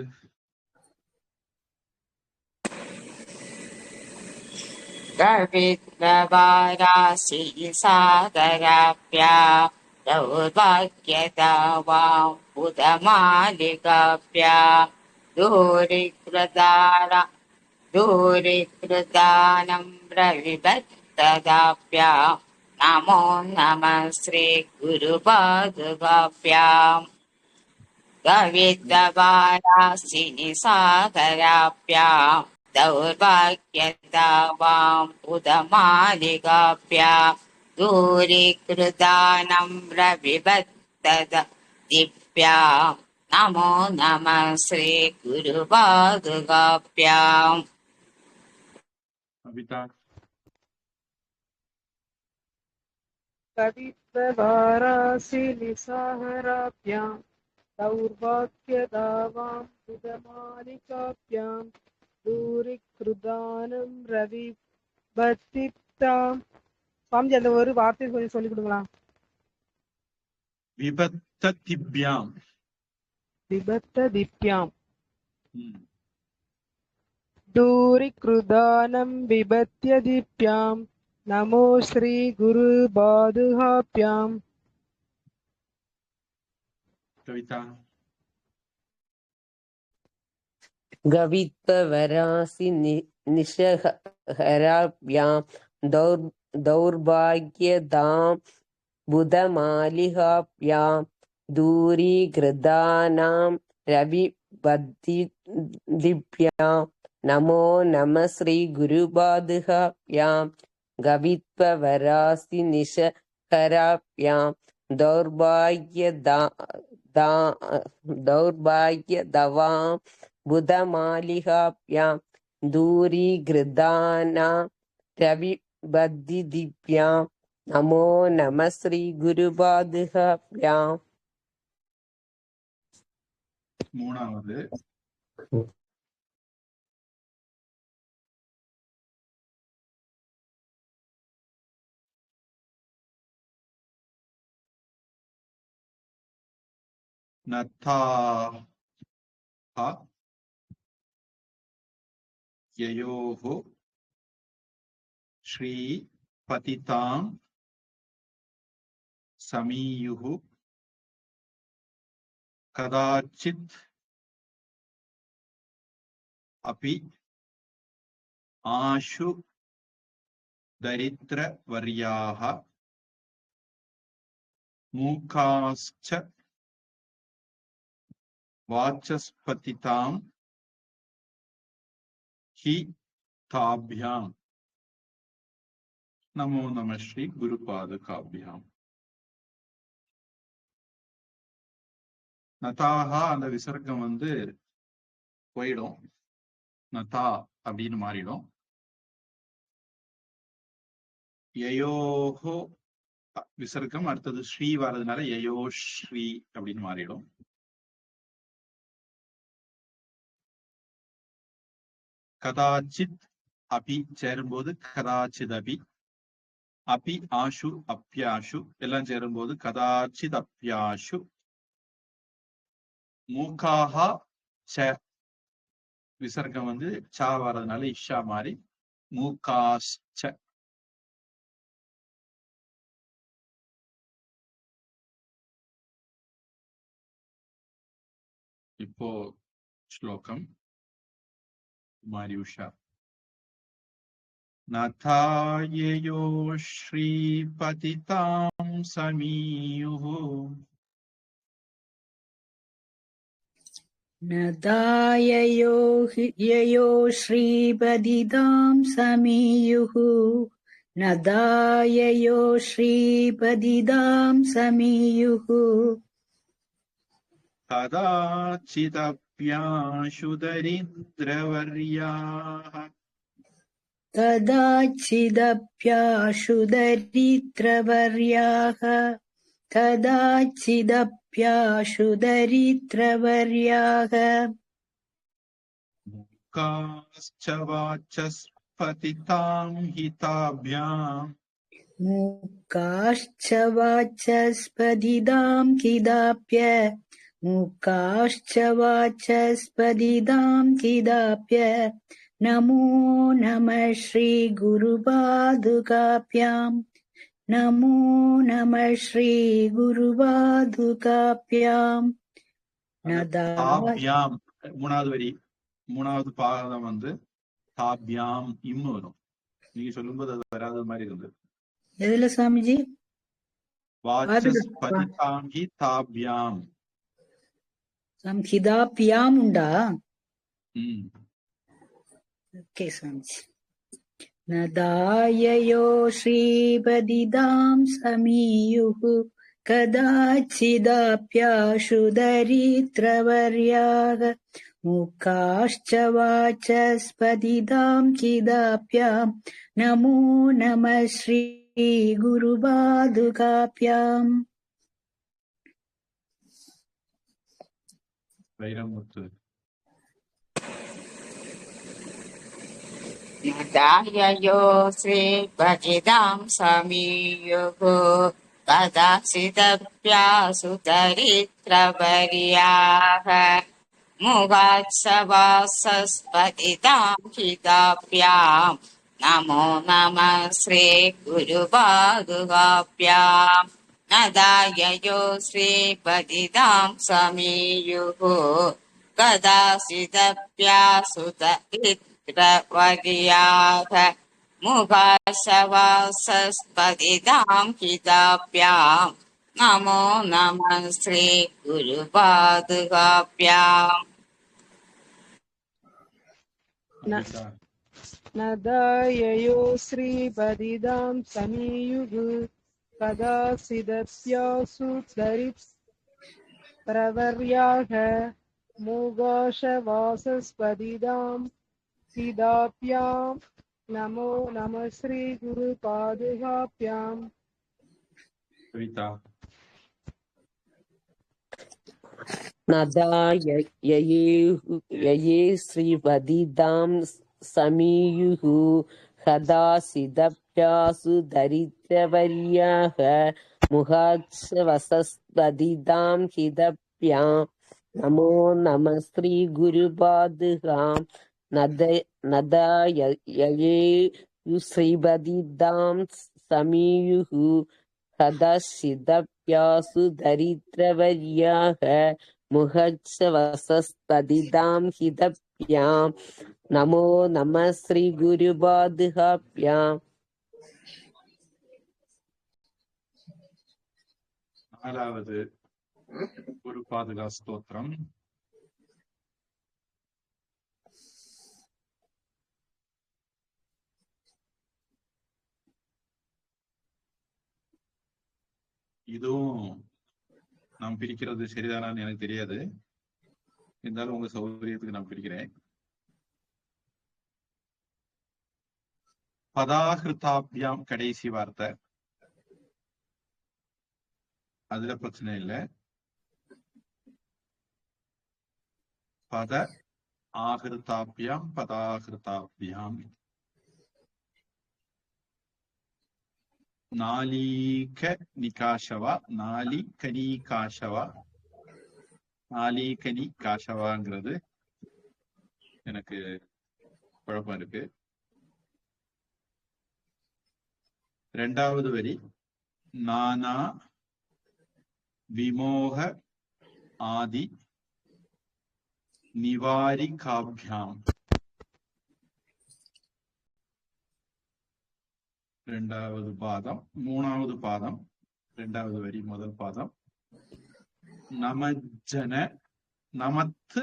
கவித்வவாராசி சாகராப்யாம் தௌர்பாக்யதாவாம் புதமாலிகாப்யாம் தூரிக்ருதானம் பிரவிபத்ததாப்யாம் நமோ நம ஸ்ரீ குருபாதுகாப்யாம் கவித்வவாராசி சாகராப்யாம் दौर्भाग्यदावाम् उदमालिकाभ्याम् दूरीकृतानम्रविपत्तदिभ्याम् நமோ நம ஸ்ரீ குரு பாதுகாப்யாம். அபிதா कवित्ववारासि निसाहराभ्यां दौर्भाग्यदावां बुधमालिकाभ्यां दूरीकृदानं रविभक्तितां. சுவாமிஜி அந்த ஒரு வார்த்தை கொஞ்சம் சொல்லிக் கொடுங்களா? விபத்ததிப்யாம். விபத்த திப்யாம் ம். दूरीकृदानं बिभत्य दीप्यां नमो श्री गुरु पादुकाभ्यां. கவிதா गवित्ववरासि निशहराभ्यां दौर्भाग्यदां बुधमालिकाभ्यां दूरीकृतानां रविभक्तिभ्यां नमो नमः श्री गुरुपादुकाभ्यां. गवित्ववरासि निशहराभ्यां दौर्भाग्यदवां बुधमालिकाभ्यां दूरीकृतानां रविभक्तिभ्यां नमो नमः श्री गुरुपादुकाभ्यां. மூணாவது நத்தாஹ யயோஹ ஸ்ரீ பதிதாம் சமீயுஹ கதாச்சித் அபி ஆஷு தரித்ரவர்யாः மூகாஸ்ச வாசஸ்பதிதாம் ஹி தாபியாம். நமோ நம ஸ்ரீ குருபாதுகாபியாம். நதாகா அந்த விசர்க்கம் போயிடும், நதா அப்படின்னு மாறிடும். யயோஹோ விசர்க்கம் அடுத்தது ஸ்ரீ வர்றதுனால யயோ ஸ்ரீ அப்படின்னு மாறிடும். கதாச்சித் அபி சேரும்போது கதாச்சித் அபி, அபி ஆஷு அப்யாஷு எல்லாம் சேரும்போது கதாச்சித் அப்யாஷு. மூகாஹா ச விசர்க்கம் சா வர்றதுனால இஷா மாறி மூகாஸ்ச. இப்போ ஸ்லோகம் குமாரி உஷா. நதாயயோ ஸ்ரீபதிதாம் சமீயுः नदाययो ययो श्रीपदिदां समीयुः. नदाययो श्रीपदिदां समीयुः. கதாச்சிதப்யாஷு தரித்ரவர்யாः कदाचिदप्याशु दरिद्रवर्याः. कदाचिदप्याशु दरिद्रवर्याः. மூகாश्च வாசஸ்பதிதாம் ஹிதாभ्याम् मूकाश्च वाचस्पतिदां किदाप्य. मूकाश्च वाचस्पतिदां किदाप्य. नमो नमः श्री गुरुपादुकाभ्यां. नमो नमः श्री गुरुपादुकाभ्यां. தாபியாம் மூணாவது வரி, மூணாவது பாதம் தாபியாம் இம்மு வரும். நீங்க சொல்லும்போது அது வராத மாதிரி இருந்தது. எதுல சாமிஜி? வாசஸ்பதிதாம் ஹிதாभ्याम्. ஹிதாபியாம் உண்டா? ஓகே சாமிஜி. நதாயயோ ஸ்ரீபதிதாம் சமீயுः. कदाचिदाप्याशु दरिद्रवर्याः मूकाश्च वाचस्पतिदां चिदाप्यां नमो नमः श्रीगुरुपादुकाभ्याम्. வைரமுத்து. दाययो श्रीपतिदां समीयुः कदाचिदप्यासु दरिद्रवर्याः मुगात्सवासस्पतिदां हिताभ्यां नमो नमः श्रीगुरुपादुकाभ्याम्. नदाययो श्रीपतिदां समीयुः कदाचिदप्यासु दरिद्रवर्याः मुगाशवासस्पतिदां हिताभ्याम् नमो नमः श्रीगुरुपादुकाभ्याम्. அம்பிகா. नदाययो श्रीपतिदां समीयुः कदाचिदप्यासु दरिद्रवर्याः मूगाशवासस्पतिदां हिताभ्यां नमो नमः श्रीगुरुपादुकाभ्याम्. கவிதா. नदा यये श्रीपतिदां समीयुः कदाचिदप्यासु दरिद्रवर्याः मुहात्सवसस्पतिदां हितभ्यां नमो नमः श्रीगुरुपादुकाम्. नदा यये श्रीपतिदां समीयुः कदाचिदप्यासु दरिद्रवर्याः मुहत्सवसस्पतिदां हितभ्यां नमो नमः श्रीगुरुपादुकाभ्याम्. நாலாவது குருபாதுகா ஸ்தோத்திரம். இதுவும் நாம் பிரிக்கிறது சரிதானான்னு எனக்கு தெரியாது, இருந்தாலும் உங்க சௌகரியத்துக்கு நான் பிரிக்கிறேன். பதாகிருதாபியாம் கடைசி வார்த்தை, அதுல பிரச்சனை இல்லை. பத ஆகிருதாபியாம் பதாகிருதாபியாம். நாலீக நிகாஷவா நாலிகனி காஷவா. நாலிகனி காஷவாங்கிறது எனக்கு குழப்பம் இருக்கு. ரெண்டாவது வரி நானா விமோக ஆதி நிவாரிகாபியாம். ரெண்டாவது பாதம் மூணாவது பாதம், ரெண்டாவது வரி முதல் பாதம். நமஜன நமத்து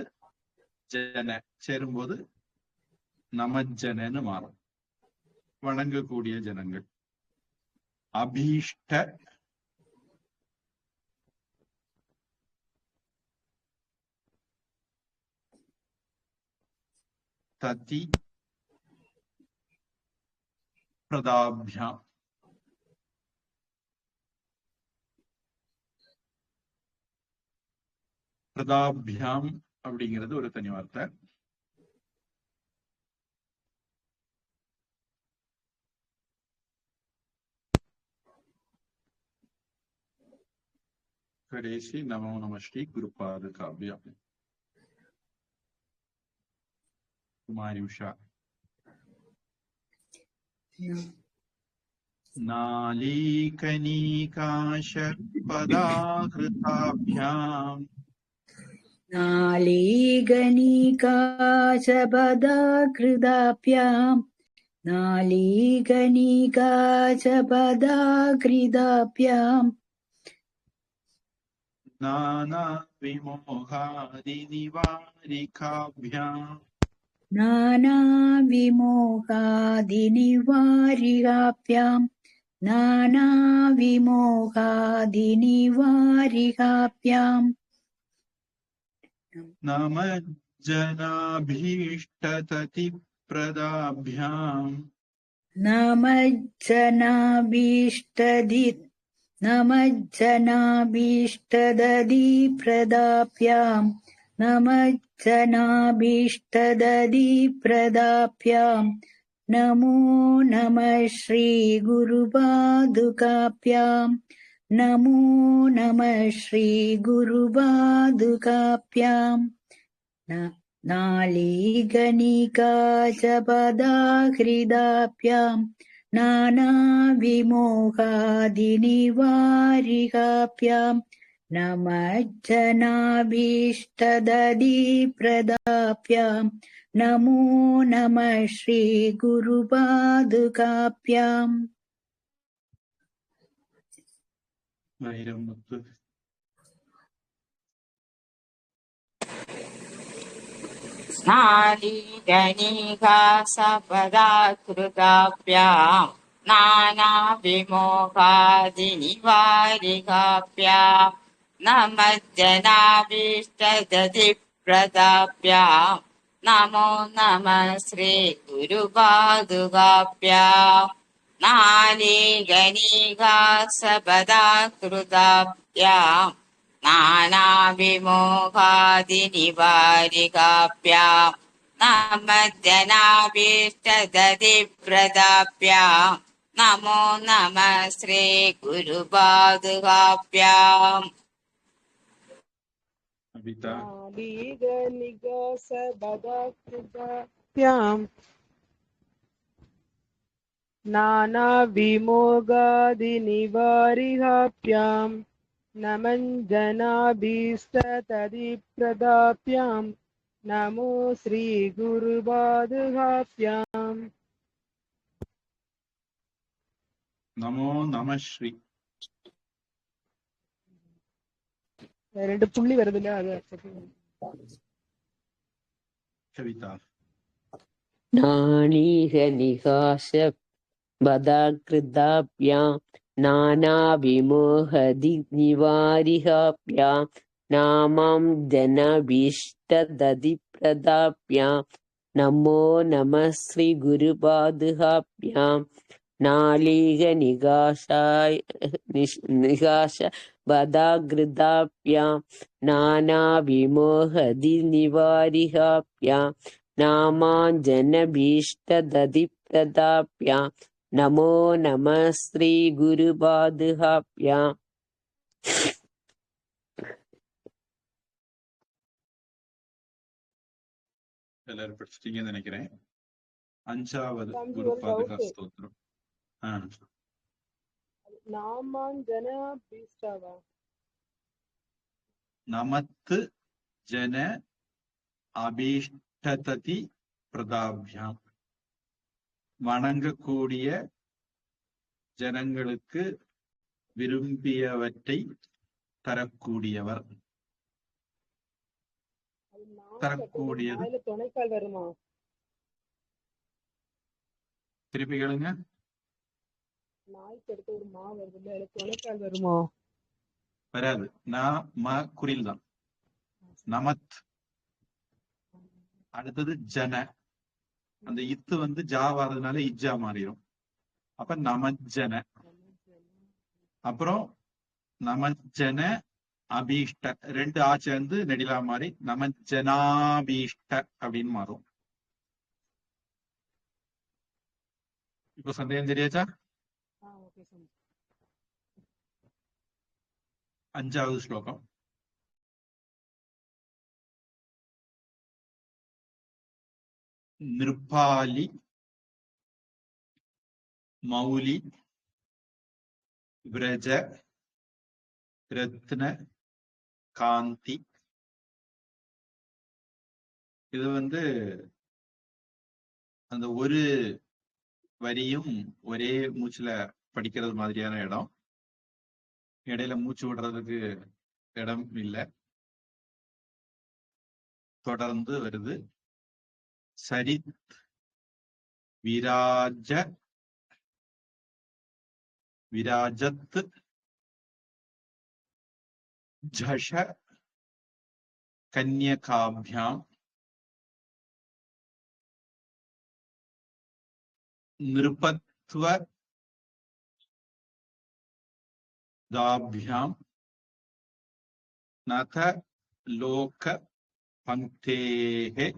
ஜன சேரும்போது நமஜனன்னு மாறும், வணங்கக்கூடிய ஜனங்கள். அபீஷ்ட ததி பிரதாபியாம். பிரதாபியாம் அப்படிங்கிறது ஒரு தனி வார்த்தை. கடைசி நமோ நம ஸ்ரீ குருபாதுகாபியாம். குமாரி உஷா. நாலீகனீகாஷ பதாகிருதாபியாம். नालीगणिकाच पदाकृदाभ्याम्. नालीगणिकाच पदाकृदाभ्याम्. नाना विमोहादिनिवारिकाभ्याम्. नानाविमोहादिनिवारिकाभ्याम् नानाविमोहादिनिवारिकाभ्याम् नमज्जनाभीष्टततिप्रदाभ्याम् नमज्जनाभीष्टदधिप्रदाभ्याम् नमज्जनाभीष्टदधिप्रदाभ्याम् नमो नमः श्रीगुरुपादुकाभ्याम् नमो नमः श्रीगुरुपादुकाभ्याम् नालीगणिकाजपदाहृदाभ्याम् नानाविमोहादिनिवारिकाभ्याम् नमज्जनाभीष्टदधिप्रदाभ्याम् नमो नमः श्रीगुरुपादुकाभ्याम् வைரமுத்து नालीगणिकासपदाकृताभ्याम् नानाविमोहादिनिवारिकाभ्याम् नमज्जनाभीष्टदधिप्रदाभ्याम् नमो नमः श्रीगुरुपादुकाभ्याम् नालीगणिकासपदाकृताभ्याम् नानाविमोहादिनिवारिकाभ्याम् नमज्जनाभीष्टदधिप्रदाभ्याम् नमो नमः श्रीगुरुपादुकाभ्याम् அபிதா नालीगनिगसबदकृताभ्याम् नानाविमोगादिनिवारिकाभ्याम् नमञ्जनाभीष्टतदिप्रदाभ्याम् नमो श्रीगुरुपादुकाभ्याम् நமோ நம ஸ்ரீ ரெண்டு புள்ளி வருது இல்ல அது கவிதா नानीहनिकाशबदाकृताभ्याम् नानाविमोहदिनिवारिकाभ्याम् नामां जनभीष्टदधिप्रदाभ्याम् नमो नमः श्रीगुरुपादुकाभ्याम् निकाशबदाकृताभ्याम् नानाविमोहदिनिवारिकाभ्याम् नामाञ्जनभीष्टदधिप्रदाभ्याम् नमो नमः श्रीगुरुपादुकाभ्याम् எல்லாரும் படிச்சிட்டீங்கன்னு நினைக்கிறேன். அஞ்சாவது சாமிஜி குரு ஒரு பாதுகா டவுட் ஸ்தோத்திரம். நாமாஞ்சனபீஷ்டவா நமத்து ஜன அபீஷ்டததி பிரதாபியாம் வணங்கக்கூடிய ஜனங்களுக்கு விரும்பியவற்றை தரக்கூடியவர். அது நாய் தரக்கூடியது நாயில துணைக்கால் வருமா? திருப்பி கேளுங்க. நாய்க்கு அடுத்து ஒரு மா வருது இல்ல, அதுல துணைக்கால் வருமா? வராது. ம குரில் தான். நமத். அடுத்தது ஜன. அந்த இத்து வந்து ஜா வர்றதுனால இஜ்ஜா மாறிடும். அப்ப நமஜன. அப்புறம் நமஜன அபீஷ்ட. ரெண்டு ஆ சேர்ந்து நெடிலா மாறி நமஜனாபீஷ்ட அப்படின்னு மாறும். இப்போ சந்தேகம் தெரியாச்சா? ஓகே சாமி. அஞ்சாவது ஸ்லோகம். நிருபாலி மௌலி விரஜ ரத்ன காந்தி. இது வந்து அந்த ஒரு வரியும் ஒரே மூச்சுல படிக்கிறது மாதிரியான இடம். இடையில மூச்சு விடுறதுக்கு இடம் இல்லை. தொடர்ந்து வருது. சரித் விராஜ விராஜத் ஜஷ கன்யகாபியாம் நிருபத்வதாபியாம் நத லோக பங்க்தேஹே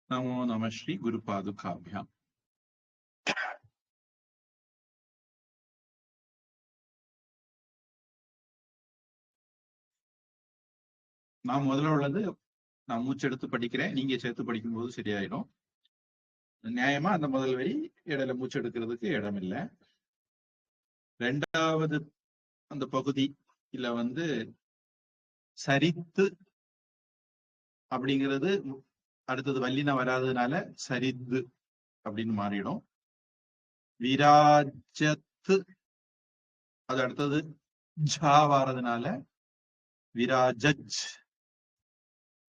நமோ நம ஸ்ரீ குருபாதுகாபியாம். நான் முதல்ல உள்ளது நான் மூச்செடுத்து படிக்கிறேன், நீங்க சேர்த்து படிக்கும் போது சரியாயிடும். நியாயமா அந்த முதல் வரி இடையில மூச்சு எடுக்கிறதுக்கு இடம் இல்லை. ரெண்டாவது அந்த பகுதி இல்ல சரித்து அப்படிங்கிறது அடுத்தது வல்லினா வராததுனால சரித்து அப்படின்னு மாறிடும். விராஜத்து அது அடுத்தது ஜா வாரதுனால விராஜஜ்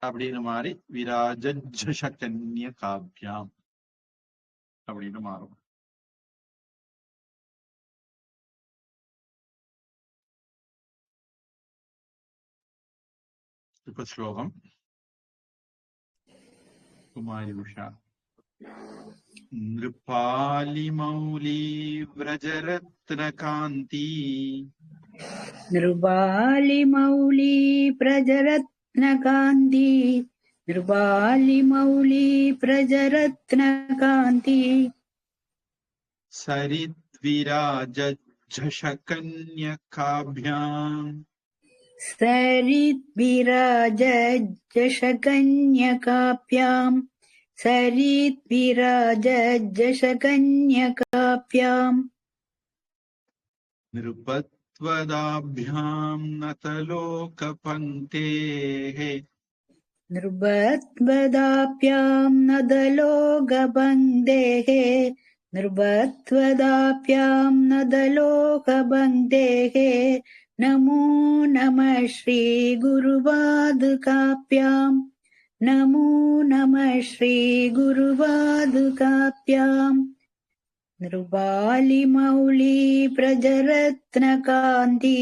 அப்படின்னு மாறி விராஜஜ கன்ய காபியாம் அப்படின்னு மாறும். இப்ப ஸ்லோகம். குமாரி உஷா. நிருபாலிமௌலி व्रजरत्नकान्ति நிருபாலிமௌலி பிரஜரத்னகாந்தி நிருபாலிமௌலி பிரஜரத்னகாந்தி சரித்விராஜஷகன்யகாभ्याम् சரித்விராஜஷகன்யகாभ्याम् சரித்விராஜஷகன்யகாभ्याम् நிருபத்வதாभ्याम् நதலோகபங்க்தேः நிருபத்வதாभ्याम् நதலோகபங்க்தேः நிருபத்வதாभ्याम् நதலோகபங்க்தேः நமோ நம ஸ்ரீ குருபாதுகாभ्याम् நமோ நம ஸ்ரீ குருபாதுகாभ्याम् நிருபாலிமௌலி பிரஜரத்னகாந்தி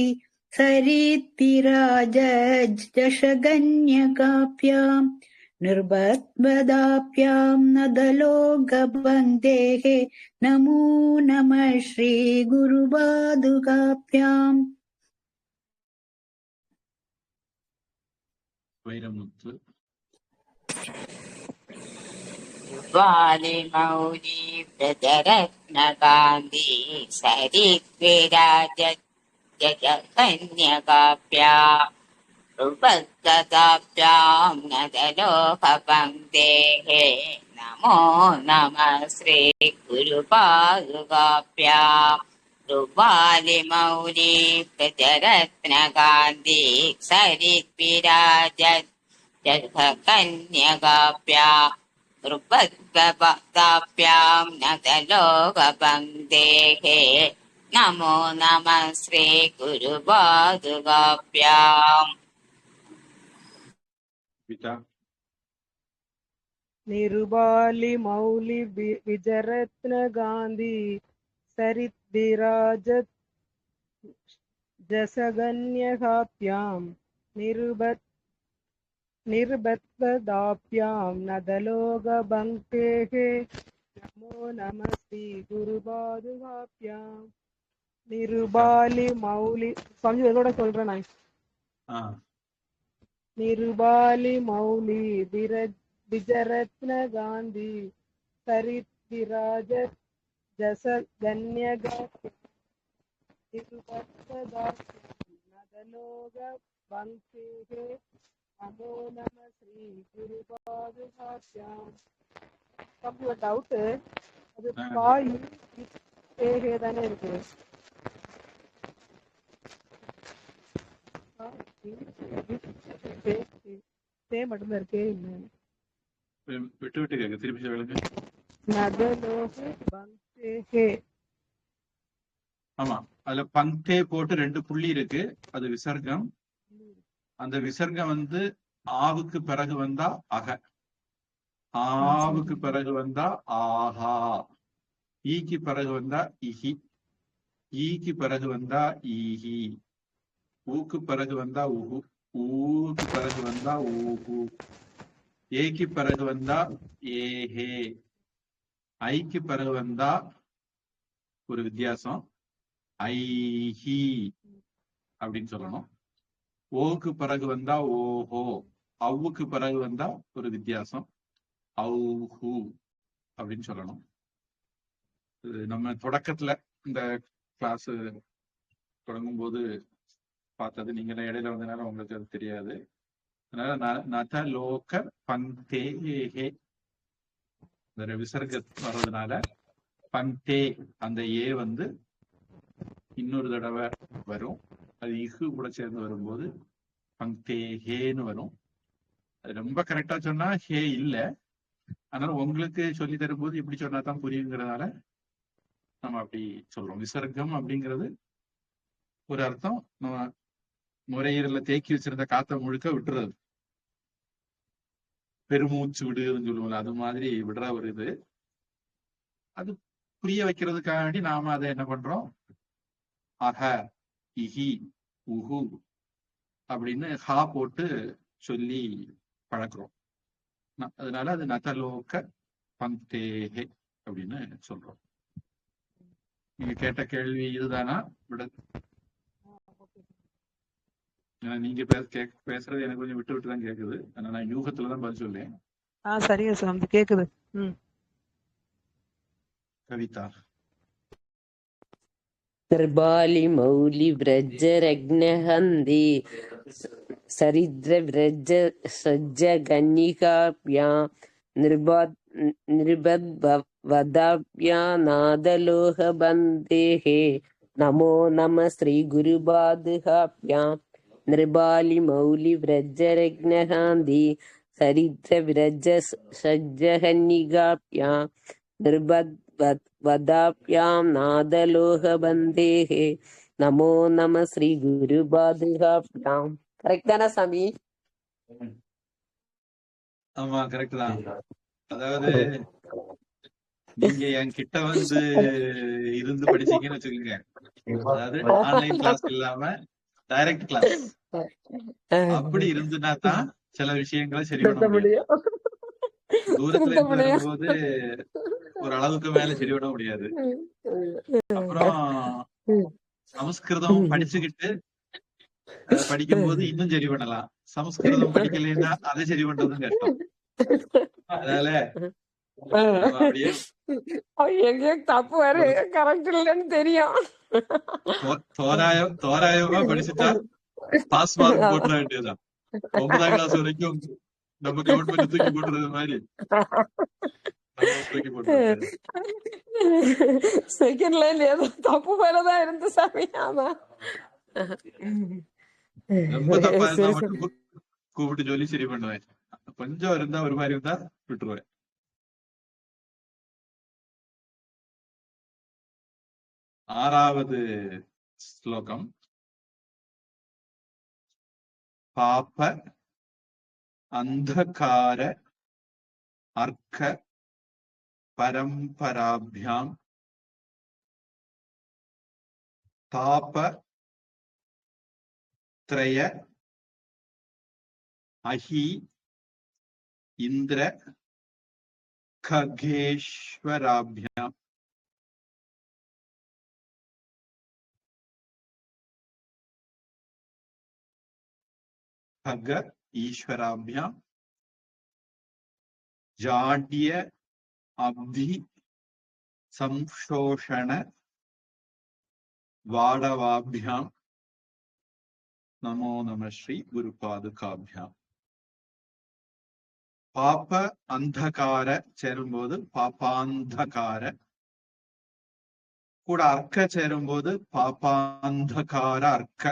சரித்விராஜஷகன்யகாभ्याम् நிருபத்வதாभ्याम् நதலோகபங்க்தேः நமோ நம ஸ்ரீ குருபாதுகாभ्याम्. வைரமுத்து. வாலிமௌலி பிரஜரத்னகாந்தி சரித்விராஜகன்யகாभ्याम् நிருபத்வதாभ्याम् நதலோகபங்க்தேः நமோ நம ஸ்ரீ குருபாதுகாभ्याम्. வாலிமௌலி பிரஜரத்னகாந்தி சரித்விராஜகன்யகாभ्याम् நிருபத்வதாभ्याम् நதலோகபங்க்தேः நமோ நம ஸ்ரீ குருபாதுகாभ्याम्. பிதா. நிருபாலி மௌலி விஜரத்ன காந்தி சரித்விராஜத் ஜசகன்யகாभ्याम् நிருபத்வதாभ्याम् நதலோகபங்க்தேः நமோ நம ஸ்ரீ குருபாதுகாभ्याम्. நிருபாலி மௌலி சுவாமி இதோட சொல்றேன் நான். நிருபாலி மௌலி விஜரத்ன காந்தி சரித்விராஜ ஜசகன்யகாभ्याम् நிருபத்வதாभ्याम् நதலோகபங்க்தேः நமோ நம ஸ்ரீ குருபாதுகாभ्याम्. ஒரு டவுட், அது பாய் தானே இருக்கு? மட்டும்தான் இருக்கே. விட்டு விட்டு கேட்க, திருப்பி சொல்லுங்க. ஆமா, அதுல பங்க்தே போட்டு 2 புள்ளி இருக்கு, அது விசர்க்கம். அந்த விசர்க்கம் ஆவுக்கு பிறகு வந்தா அக, ஆவுக்கு பிறகு வந்தா ஆஹா, ஈக்கு பிறகு வந்தா இஹி. ஈக்கு பிறகு வந்தா ஈஹி, ஊக்கு பிறகு வந்தா உஹு, ஊக்கு பிறகு வந்தா ஊஹு, ஏக்கு பிறகு வந்தா ஏஹே, ஐக்கு பிறகு வந்தா ஒரு வித்தியாசம் ஐஹி அப்படின்னு சொல்லணும். ஓக்கு பிறகு வந்தா ஓஹோ, அவ்வுக்கு பிறகு வந்தா ஒரு வித்தியாசம் ஔஹு அப்படின்னு சொல்லணும். நம்ம தொடக்கத்துல இந்த கிளாஸ் தொடங்கும் போது பார்த்தது, நீங்க இடையில வந்தனால உங்களுக்கு அது தெரியாது. அதனால நத லோக பந்தேஹே இந்த விசர்க வர்றதுனால பந்தே அந்த ஏ வந்து இன்னொரு தடவை வரும். அது இஹு கூட சேர்ந்து வரும்போது பந்தேஹேன்னு வரும். அது ரொம்ப கரெக்டா சொன்னா ஹே இல்ல. அதனால உங்களுக்கு சொல்லி தரும்போது இப்படி சொன்னா தான் புரியுங்கிறதுனால நம்ம அப்படி சொல்றோம். விசர்க்கம் அப்படிங்கிறது ஒரு அர்த்தம், நம்ம நுரையீரல தேக்கி வச்சிருந்த காத்த முழுக்க விட்டுறது, பெருமூச்சு விடுதுன்னு சொல்லுவோம்ல, அது மாதிரி விடுற ஒரு இது. அது புரிய வைக்கிறதுக்காக வேண்டி நாம அதை என்ன பண்றோம், அஹ இஹி உஹு அப்படின்னு ஹா போட்டு சொல்லி பழக்கிறோம். அதனால அது நதலோக பந்தேஹே அப்படின்னு சொல்றோம். நீங்க கேட்ட கேள்வி இதுதானா? விட நீங்க பேசுறது எனக்கு கொஞ்சம் விட்டு விட்டு தான் கேக்குது. ஆனா நான் யூகத்துலதான் பதில் சொல்லேன். சரிங்க சாமி, கேக்குது. கவிதா. निर्बाली मौली व्रज रग्नहन्दी सरिद्र व्रज सज्ज गन्निकाभ्यां निर्बद्वदाभ्यां नादलोह बन्देः नमो नमः श्री गुरुपादुकाभ्यां निर्बाली मौली व्रज रग्नहन्दी सरिद्र व्रज सज्ज गन्निकाभ्यां वदाभ्यां नादलोह बन्देः நமோ நம ஸ்ரீ குரு பாதுகாப்யாம். கரெக்ட் தானே சாமி? ஆமா கரெக்ட் தான். அதாவது நீங்க என் கிட்ட வந்து இருந்து படிச்சீங்கன்னு வச்சுக்கோங்க, அதாவது ஆன்லைன் கிளாஸ் இல்லாம டைரக்ட் கிளாஸ் அப்படி இருந்துனா தான் சில விஷயங்களை சரி பண்ண முடியும். தூரத்துல இருந்து வரும்போது ஒரு அளவுக்கு மேல சரி பண்ண முடியாது. அப்புறம் சமஸ்கிருதம் படிச்சுக்கிட்டு படிக்கும்போது இன்னும் சரி பண்ணலாம். சமஸ்கிருதம் படிக்கலைன்னா அதை சரி பண்றதும் கஷ்டம். அதனால அப்படியே தப்பு வேற கரெக்ட் இல்லைன்னு தெரியும். தோராயமா படிச்சுட்டா பாஸ் மார்க் போட்டுற வேண்டியதுதான். 9ஆம் கிளாஸ் வரைக்கும் நம்ம கவர்மெண்ட் தூக்கி போட்டுறது மாதிரி தூக்கி போட்டு செகண்ட் லைன் ஏதோ தப்பு மேலதான் இருந்து சாமி. ஆமா, ரொம்ப தப்பா இருந்தா மட்டும் கூப்பிட்டு சொல்லி சரி பண்ணுவேன். கொஞ்சம் இருந்தா ஒரு மாதிரி இருந்தா விட்டுருவேன். ஆறாவது ஸ்லோகம். பாப அந்தகார அர்க்க பரம்பராபியாம் தாப த்ரய அஹி இந்திர खगेश्वराभ्याम खग ईश्वराभ्याम जाड्य अब्धि संशोषण वाडवाभ्याम नमो नमः श्री गुरुपादुकाभ्याम. பாப அந்தகார சேரும்போது பாபாந்தகார, கூட அர்க்க சேரும்போது பாபாந்தகார அர்க்க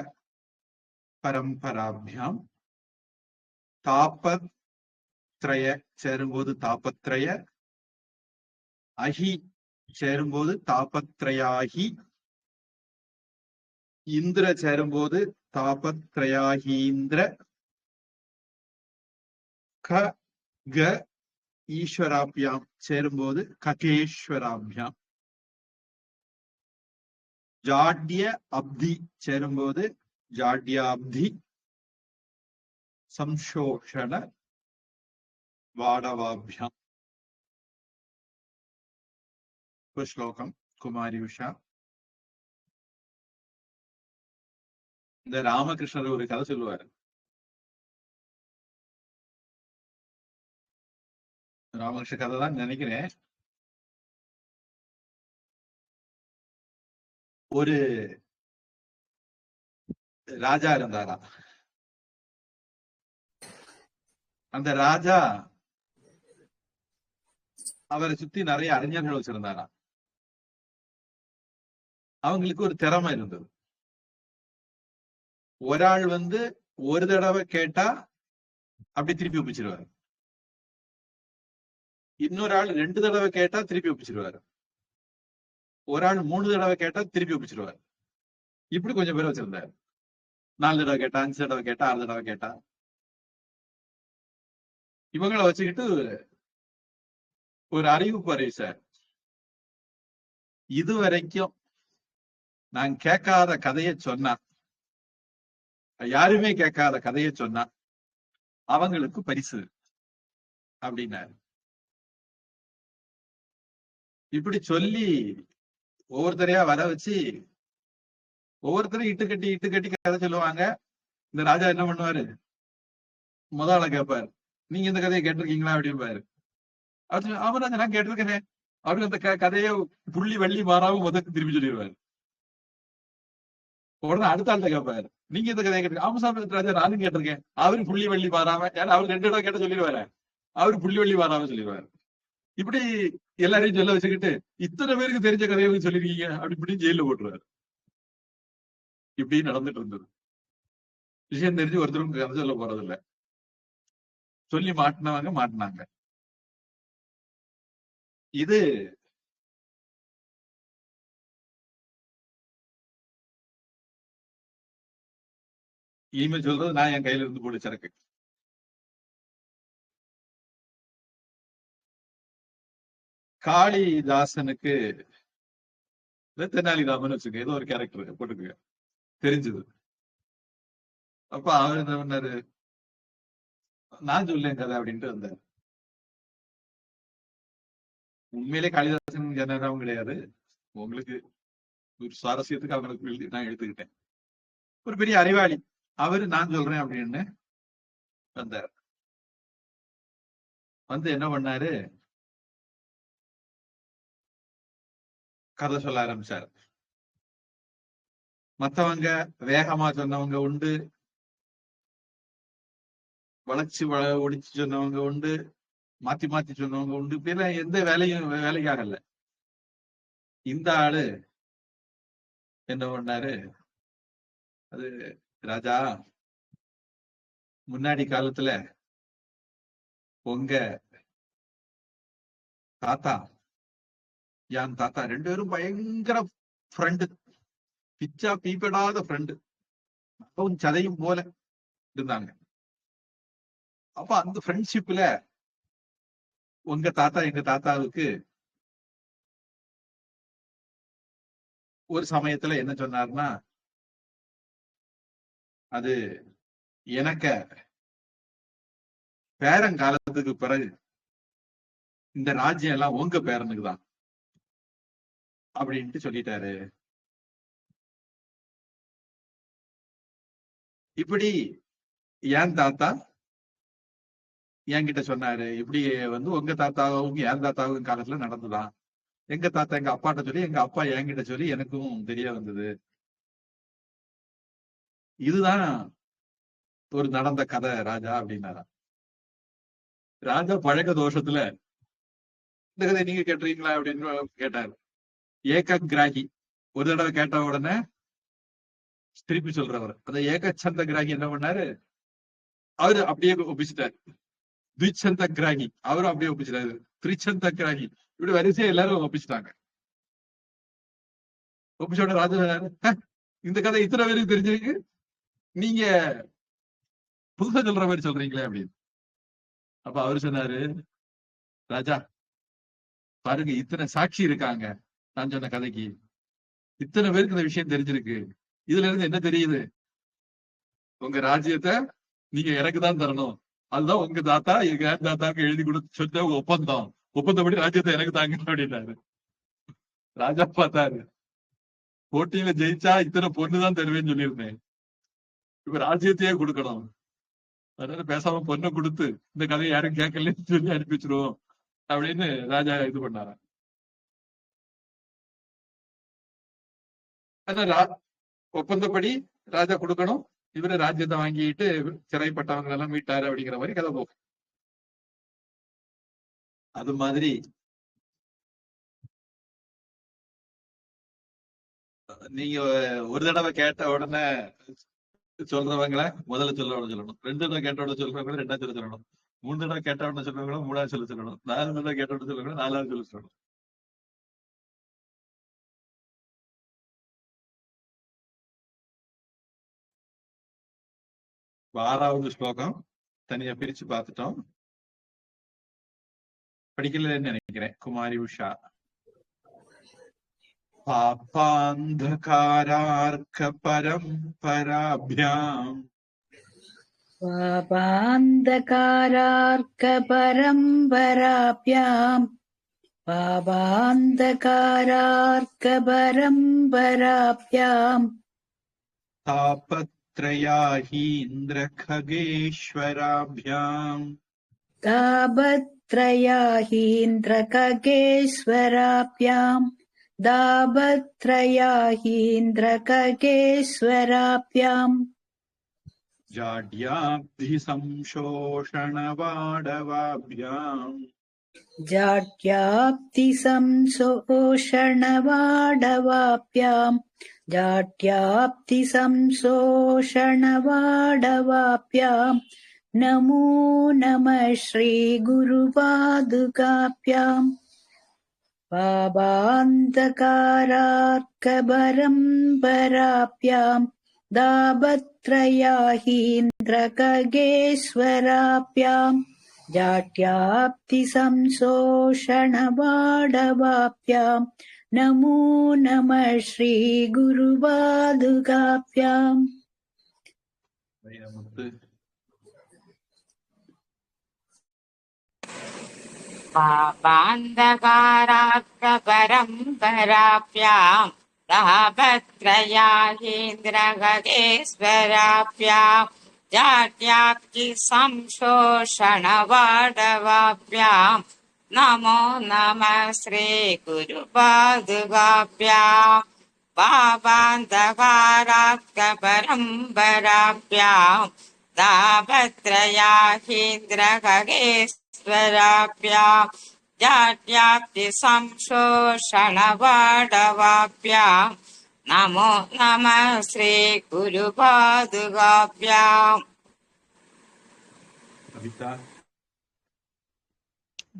பரம்பராபியாம். தாபத்ரய சேரும்போது தாபத்ரய, அஹி சேரும்போது தாபத்ரயாஹி, இந்திர சேரும்போது தாபத்ரயாஹீந்திர, க ஈஸ்வராபியாம் சேரும்போது ககேஸ்வராபியாம். ஜாட்ய அப்தி சேரும்போது ஜாட்யாப்தி சம்சோஷண வாடவாபியம். ஒரு ஸ்லோகம் குமாரி உஷா. இந்த ராமகிருஷ்ணர் ஒரு கதை சொல்லுவாரு. ராமகிருஷ்ண கதை தான் நினைக்கிறேன். ஒரு ராஜா இருந்தாரா. அந்த ராஜா அவரை சுத்தி நிறைய அறிஞர்கள் வச்சிருந்தாரா. அவங்களுக்கு ஒரு திறமை இருந்தது. ஒரு ஆள் ஒரு தடவை கேட்டா அப்படி திருப்பி ஒப்பிச்சிருவாரு. இன்னொரு ஆள் 2 தடவை கேட்டா திருப்பி ஒப்பிச்சிருவாரு. ஒரு ஆள் 3 தடவை கேட்டா திருப்பி ஒப்பிச்சிருவாரு. இப்படி கொஞ்சம் பேர் வச்சிருந்தாரு. 4 தடவை கேட்டா, 5 தடவை கேட்டா, 6 தடவை கேட்டா. இவங்களை வச்சுக்கிட்டு ஒரு அறிவிப்பு அறிவிச்சார். இதுவரைக்கும் நான் கேட்காத கதையை சொன்னா, யாருமே கேட்காத கதையை சொன்னா அவங்களுக்கு பரிசு அப்படின்னாரு. இப்படி சொல்லி ஒவ்வொருத்தரையா வர வச்சு ஒவ்வொருத்தரும் இட்டு கட்டி கதை சொல்லுவாங்க. இந்த ராஜா என்ன பண்ணுவாரு, முதல்ல கேட்பாரு, நீங்க இந்த கதையை கேட்டிருக்கீங்களா அப்படின்பாரு. அவன் நான் கேட்டிருக்கேனே அவரு அந்த கதையை புள்ளி வள்ளி மாறாம முதல் திருப்பி சொல்லிடுவாரு. உடனே அடுத்த ஆள்கிட்ட கேட்பாரு, நீங்க இந்த கதையை கேட்டிருக்க. ஆமசாமி ராஜா நானும் கேட்டிருக்கேன். அவரு புள்ளி வள்ளி மாறாம, ஏன்னா அவரு 2 தடவை கேட்ட சொல்லிடுவாரு, அவரு புள்ளி வள்ளி மாறாம சொல்லிடுவாரு. இப்படி எல்லாரையும் சொல்ல வச்சுக்கிட்டு இத்தனை பேருக்கு தெரிஞ்ச கதையை சொல்லிருக்கீங்க அப்படி இப்படின்னு ஜெயில போட்டுருவாரு. இப்படி நடந்துட்டு இருந்தது. விஷயம் தெரிஞ்சு ஒருத்தரும் கதை சொல்ல போறது இல்ல. சொல்லி மாட்டினவங்க மாட்டினாங்க. இது இனிமே சொல்றது நான் என் கையில இருந்து போட்டு சரக்கு. காளிதாசனுக்கு தெனாலிராமன் வச்சுக்க, ஏதோ ஒரு கேரக்டர் போட்டுக்க தெரிஞ்சது. அப்ப அவர் என்ன பண்ணாரு, நான் சொல்லேன் கதை அப்படின்ட்டு வந்தார். உண்மையிலே காளிதாசன் ஜனராவும் கிடையாது. உங்களுக்கு ஒரு சுவாரஸ்யத்துக்கு அவங்களுக்கு நான் எடுத்துக்கிட்டேன். ஒரு பெரிய அறிவாளி அவரு, நான் சொல்றேன் அப்படின்னு வந்தார். என்ன பண்ணாரு, கதை சொல்ல ஆரம்பிச்சாரு. மத்தவங்க வேகமா சொன்னவங்க உண்டு, வளைச்சு ஒடிச்சு சொன்னவங்க உண்டு, மாத்தி மாத்தி சொன்னவங்க உண்டு. இப்படி எல்லாம் எந்த வேலைக்காகல. இந்த ஆளு என்ன பண்ணாரு, அது ராஜா, முன்னாடி காலத்துல உங்க தாத்தா என் தாத்தா 2 பேரும் பயங்கர ஃப்ரெண்டு, பிச்சா பீப்படாத ஃப்ரெண்டு, அதுவும் சதையும் போல இருந்தாங்க. அப்ப அந்த ஃப்ரெண்ட்ஷிப்ல உங்க தாத்தா எங்க தாத்தாவுக்கு ஒரு சமயத்துல என்ன சொன்னார்னா, அது எனக்கு பேரங்காலத்துக்கு பிறகு இந்த ராஜ்யம் எல்லாம் உங்க பேரனுக்கு தான் அப்படின்ட்டு சொல்லிட்டாரு. இப்படி என் தாத்தா என்கிட்ட சொன்னாரு, இப்படி உங்க தாத்தாவும் என் தாத்தாவும் காலத்துல நடந்துதான். எங்க தாத்தா எங்க அப்பாட்ட சொல்லி, எங்க அப்பா என்கிட்ட சொல்லி எனக்கும் தெரிய வந்தது. இதுதான் ஒரு நடந்த கதை ராஜா அப்படின்னாரா. ராஜா பழக்க தோஷத்துல இந்த கதை நீங்க கேட்டுறீங்களா அப்படின்னு கேட்டாரு. ஏக கிராகி, ஒரு தடவை கேட்ட உடனே திருப்பி சொல்றவர். அந்த ஏகச்சந்த கிராகி என்ன பண்ணாரு, அவரு அப்படியே ஒப்பிச்சிட்டாரு. துவிச்சந்த கிராகி அவரும் அப்படியே ஒப்பிச்சிட்டாரு. திரிச்சந்த கிராகி, இப்படி வரிசையா எல்லாரும் ஒப்பிச்சிட்டாங்க. ஒப்பிச்சோட ராஜா, இந்த கதை இத்தனை பேருக்கு தெரிஞ்சிருக்கு, நீங்க புதுசா சொல்ற மாதிரி சொல்றீங்களே அப்படின்னு. அப்ப அவரு சொன்னாரு, ராஜா பாருங்க, இத்தனை சாட்சி இருக்காங்க நான் சொன்ன கதைக்கு. இத்தனை பேருக்கு இந்த விஷயம் தெரிஞ்சிருக்கு. இதுல இருந்து என்ன தெரியுது? உங்க ராஜ்யத்தை நீங்க எனக்கு தான் தரணும். அதுதான் உங்க தாத்தா எங்க தாத்தாவுக்கு எழுதி கொடுத்து சொன்ன ஒப்பந்தம். ஒப்பந்தப்படி ராஜ்யத்தை எனக்கு தாங்க அப்படின்னாரு. ராஜா பார்த்தாரு, போட்டியில ஜெயிச்சா இத்தனை பொண்ணுதான் தருவேன்னு சொல்லியிருந்தேன், இப்ப ராஜ்யத்தையே கொடுக்கணும். அதனால பேசாம பொண்ணை கொடுத்து இந்த கதையை யாரும் கேட்கலன்னு சொல்லி அனுப்பிச்சிருவோம் அப்படின்னு ராஜா இது பண்ணாராம். அதான் ஒப்பந்தப்படி ராஜா கொடுக்கணும், இவரு ராஜ்யத்தை வாங்கிட்டு சிறைப்பட்டவங்க எல்லாம் மீட்டாரு அப்படிங்கிற மாதிரி கதை போகும். அது மாதிரி நீங்க ஒரு தடவை கேட்ட உடனே சொல்றவங்கள முதல்ல சொல்லணும், 2 தடவை கேட்ட உடனே சொல்றவங்கள 2ஆவது சொல்ல சொல்லணும், 3 தடவை கேட்ட உடனே சொல்றவங்கள 3ஆவது சொல்ல சொல்லணும், 4 தடவை கேட்ட உடனே சொல்றவங்கள 4ஆவது சொல்ல சொல்லணும். ஆறாவது ஸ்லோகம் தனியா பிரிச்சு பார்த்துட்டோம். படிக்கலன்னு நினைக்கிறேன். குமாரி உஷா. பாபாந்தகாரார்க்க பரம்பராபியாம் பாபாந்தகாரார்க்க பரம்பராபியாம் பாபாந்தகாரார்க்க பரம்பராபியாம் தாபத்ரயாஹீந்திர खगेश्वराभ्याम् தாபத்ரயாஹீந்திர ககேஸ்வராபியாம் தாபத்ரயாஹீந்திர ககேஸ்வராபியாம் जाड्याब्धि संशोषणवाडवाभ्याम् जाड्याप्ति संशोषणवाडवाभ्याम् जाड्याप्ति संशोषणवाडवाभ्याम् नमो नमः श्री गुरुपादुकाभ्याम् पाबान्धकारार्कबरम्बराभ्याम् दाबत्रयाहीन्द्र खगेश्वराभ्याम् जाट्याप्ति संशोषणवाडवाभ्याम् नमो नमः श्री गुरुपादुकाभ्याम् பாபாந்தகாராக்க பரம்பராப்யாம் தாபத்ரயாஹீந்திரகேஸ்வராப்யாம் ஜாட்யாப்தி சம்சோஷணவாடவாப்யாம் நமோ நம ஸ்ரீ குருபாதுகாப்யாம் பாபாந்தகாராக்க பரம்பராப்யாம் தாபத்ரயாஹீந்திரகேஸ்வராப்யாம் जाट्याप्ति संशोषणवाडवाभ्याम् नमो नमः श्री गुरुपादुकाभ्याम्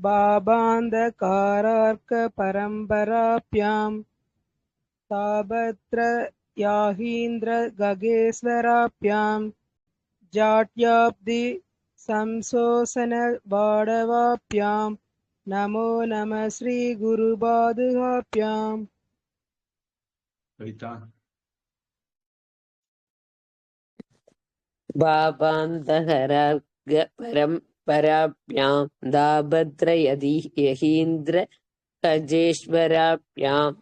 बाबान्धकारार्क परम्पराभ्याम् ताबत्रयाहीन्द्र गगेश्वराभ्याम् जाट्याब्धि संशोषणवाडवाभ्याम् नमो नमः श्री गुरुपादुकाभ्याम् பாபாந்தகரார்க பரம்பராபியாம் தாபத்ரயதீந்திர கஜேஸ்வராபியாம்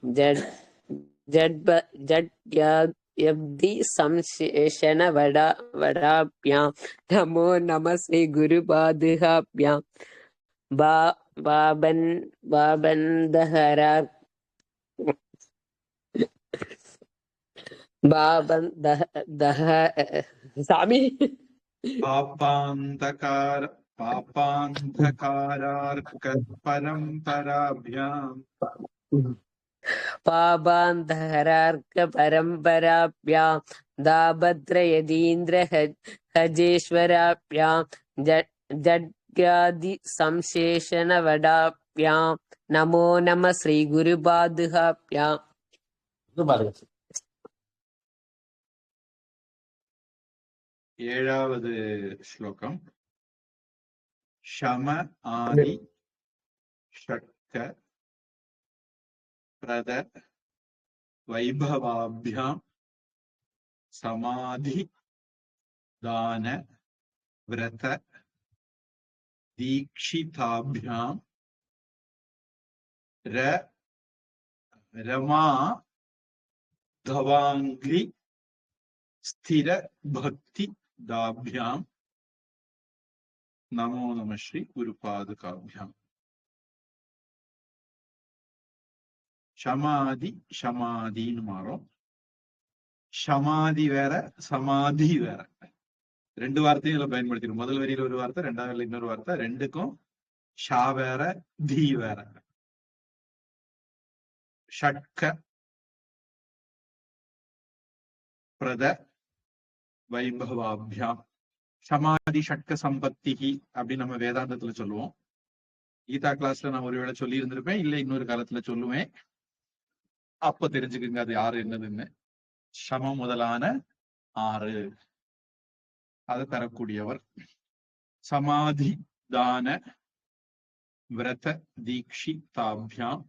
ஜட்யப்தி சம்சேஷண வடாபியாம் நமோ நம ஸ்ரீ குருபாதுகாபியாம் பாபந்தகரார் சாமி பாபாந்தகாரார்க்க பரம்பராபியாம் பாபாந்தகரார்க்க பரம்பராபியாம் தாபத்ரயதீந்திர ஹஜேஸ்வராபியாம் ஜட்யாதி சம்சேஷண வடாபியாம் நமோ நம ஸ்ரீ குருபாதுகாபியாம். ஏழாவது ஸ்லோகம். ஷம ஆதி ஷட்க பிரத வைபவாபியாம் சமாதி தான விரத தீக்ஷிதாபியாம் ரமா தவாங்கிரி ஸ்திர பக்தி தாபியாம் நமோ நம ஸ்ரீ குருபாதுகாபியாம். சமாதி சமாதின்னு மாறும். சமாதி வேற, சமாதி வேற. ரெண்டு வார்த்தையும் இதுல பயன்படுத்திடும். முதல் வரியில ஒரு வார்த்தை, ரெண்டாவது வரியில இன்னொரு வார்த்தை. ரெண்டுக்கும் ஷா வேற, தி வேற. ஷட்க பிரத வைபவாபியாம். சமாதி ஷட்க சம்பத்தி அப்படின்னு நம்ம வேதாந்தத்துல சொல்லுவோம். கீதா கிளாஸ்ல நான் ஒருவேளை சொல்லி இருந்திருப்பேன், இல்ல இன்னொரு காலத்துல சொல்லுவேன். அப்ப தெரிஞ்சுக்குங்க அது யாரு என்னதுன்னு. சமம் முதலான 6 அதை தரக்கூடியவர். சமாதி தான விரத தீக்ஷிதாபியாம்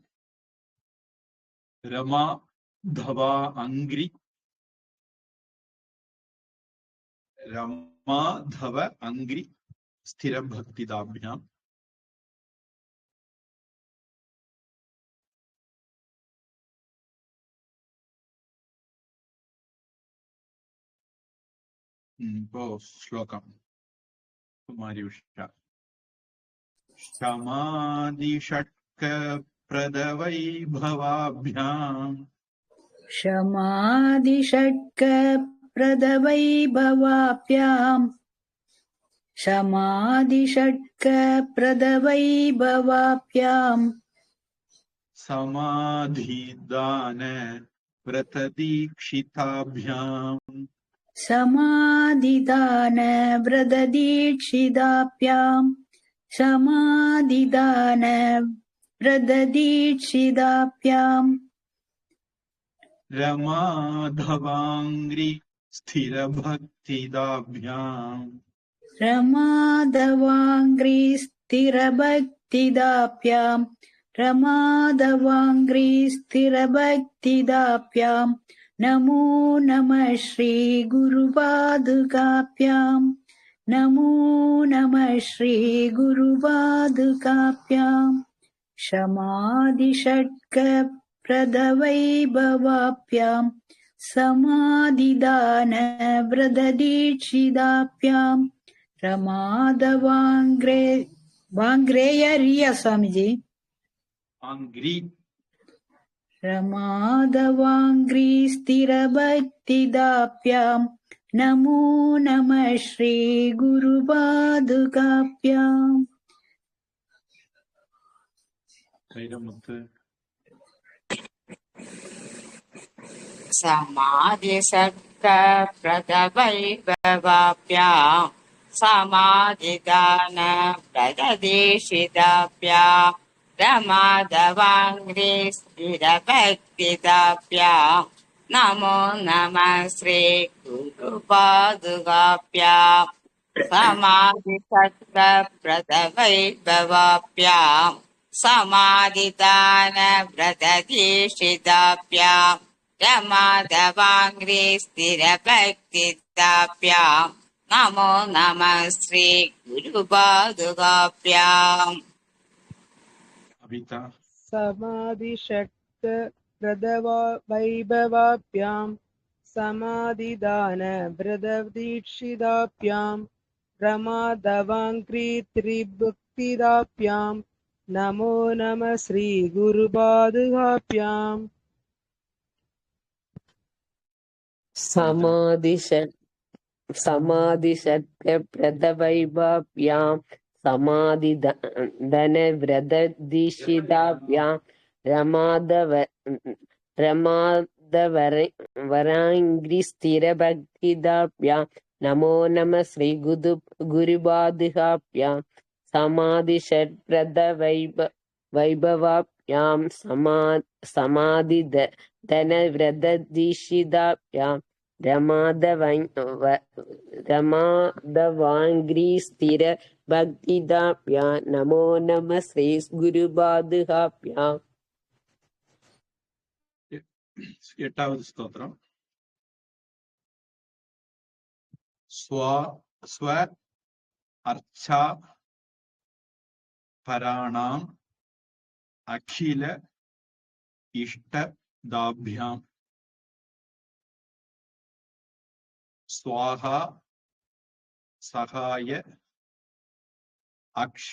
ரமா தவா அங்கிரி ரமாதவ அங்கிரி ஸ்திர பக்திதாபியாம். இப்போ ஸ்லோகம் குமாரி உஷா. சமாதி ஷட்க பிரதவைபவாபியாம் சமாதி ஷட்க பிரதவைபவாபியாம் சமாதி ஷட்க பிரதவைபவாபியாம் சமாதிதான விரத தீக்ஷிதாபியாம் சமாதிதான விரத தீக்ஷிதாபியாம் சமாதிதான விரத தீக்ஷிதாபியாம் ரமாதவாங்கிரி ஸ்திர பக்திதாபியாம் ரமாதவாங்கிரி ஸ்திர பக்திதாபியாம் ரமாதவாங்கிரி ஸ்திர பக்திதாபியாம் நமோ நம ஸ்ரீ குரு பாதுகாபியாம் நமோ நம ஸ்ரீ குரு பாதுகாபியாம் சமாதி ஷட்க பிரதவைபவாபியாம் சமாதிதான விரத தீட்சிதாபியாம் ரமாதவாங்கிரே வாங்கிரேயரியா சுவாமிஜி அங்கிரி ரமாதவாங்கிரி ஸ்திர பக்திதாபியாம் நமோ நம ஸ்ரீ குரு பாதுகாபியாம். வைரமுத்து. சமாதி சட்க பிரதவைபவாபியாம் சமாதிதான பிரததீஷிதாபியாம் ரமாதவாங்கிரி ஸ்திர பக்திதாபியாம் நமோ நம ஸ்ரீ குரு பாதுகாபியாம் சமாதி சட்க பிரதவைபவாபியாம் சமாதிதான பிரததீஷிதாபியாம் ரமாதவாங்கிரி ஸ்திர பக்திதாபியாம் நமோ நம ஸ்ரீ குரு பாதுகாபியாம். அபிதா. சமாதி ஷட்க பிரதவா வைபவாப்யாம் சமாதிதான பிரத தீட்சிதாப்யாம் ரமாதவாங்கிரி திரிபக்திதாப்யாம் நமோ நம ஸ்ரீ குரு பாதுகாப்யாம். சமாதி ஷட்க பிரதவைபாப்யாம் சமாதி தன விரத தீஷிதாப்யாம் ரமாதவராங்கிரி ஸ்திர பக்திதாப்யாம் நமோ நம ஸ்ரீ குரு பாதுகாப்யாம் சமாதி ஷட் பிரத வைபவாப்யாம் சமாதி தன விரத தீஷிதாப்யாம் ரமாதவாங்கிரி ஸ்திர பக்திதாப்யாம் நமோ நம ஸ்ரீ குரு பாதுகாப்யாம். 8வது ஸ்தோத்திரம். ஸ்வ அர்ச்சா பராணாம் அகில இஷ்டதாபியாம் ஸ்வாஹா சகாய அக்ஷ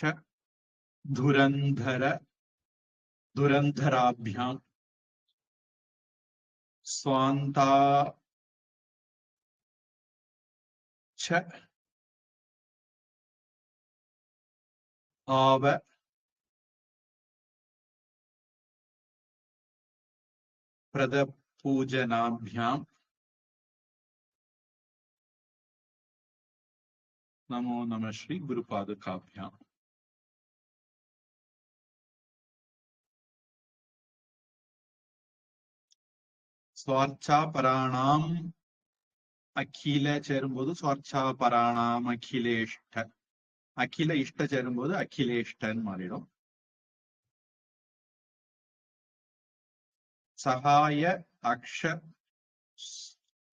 துரந்தராபியாம் ஸ்வாந்தாச்ச ஆவ பிரதபூஜனாபியாம் நமோ நம ஸ்ரீ குருபாதுகாபியாம். സ്വാർച്ചാ പരാണാം അഖില ചേരുമ്പോൾ സ്വാർച്ചാ പരാണാം അഖിലേഷ്ട, അഖില ഇഷ്ട ചേരുമ്പോൾ അഖിലേഷ്ടൻ മാറിയിടും. സഹായ അക്ഷ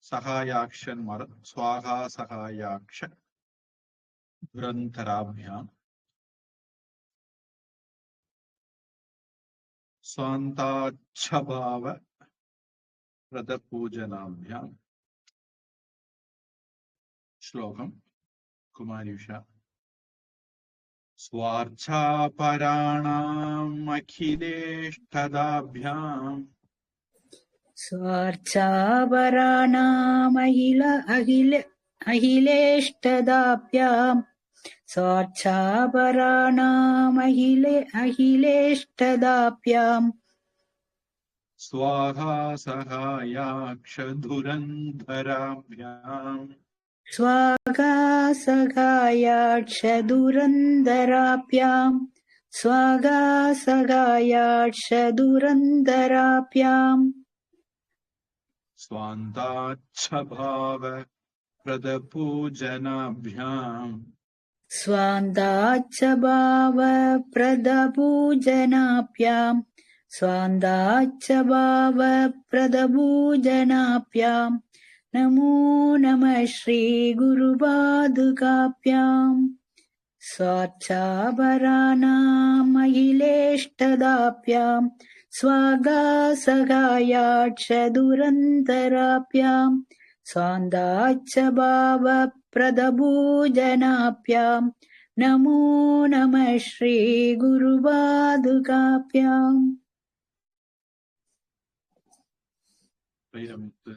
സഹായാക്ഷൻ മാറും. സ്വാഹാ സഹായാക്ഷ ദുരന്തരാഭ്യാം സ്വാന്താച്ഛഭാവ വ്രതപൂജനാഭ്യാം. ശ്ലോകം കുമാരി ഉഷ. സ്വാർച്ചാ പരാണാം അഖിലേഷ്ടദാഭ്യാം स्वार्थापराणामहिलेष्टदाभ्याम् स्वार्थापराणामहिलेष्टदाभ्याम् स्वाहा सहायाक्ष धुरन्धराभ्याम् स्वागा सगायाक्षदुरन्दराभ्याम् स्वागा सगायाक्षदुरन्दराभ्याम् स्वान्ताच्छभाव प्रदपूजनाभ्याम् स्वान्ताच्छभावप्रदपूजनाभ्याम् स्वान्ताच्छभावप्रदपूजनाभ्याम् नमो नमः श्रीगुरुपादुकाभ्याम्. स्वार्थापराणामहिलेष्टदाभ्याम् स्वागा सगायाक्षदुरन्तराभ्याम् स्वान्ताच्छभावप्रदपूजनाभ्याम् नमो नमः श्रीगुरुपादुकाभ्याम्. வைரமுத்து.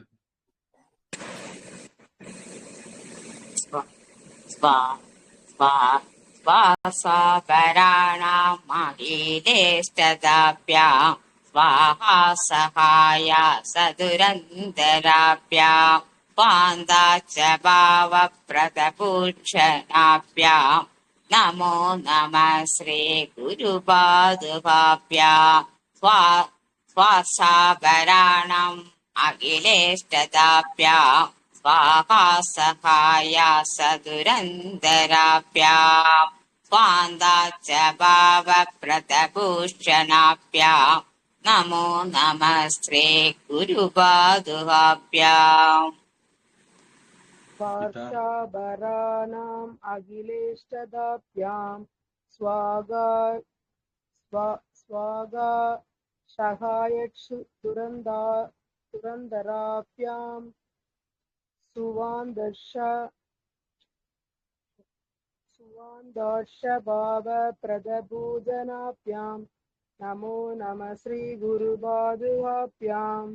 स्वासापराणां महीदेष्टदाभ्याम् स्वाहा सहाया सदुरन्तराभ्याम् स्वान्ताच्च भावप्रदपूषणाभ्याम् नमो नमः श्रीगुरुपादुकाभ्याम्. स्वासापराणाम् अखिलेष्टदाभ्याम् स्वाहा सहाया सदुरन्तराभ्याम् स्वान्ताच्च भावप्रदपूषणाभ्याम् नमो नमः श्रीगुरुपादुकाभ्याम्. स्वार्थापराणाम् अखिलेष्टदाभ्याम् स्वागा सहायक्षु दुरन्दराभ्याम् सुवान्दर्शभावप्रदपूजनाभ्याम् नमो नमः श्रीगुरुपादुकाभ्याम्.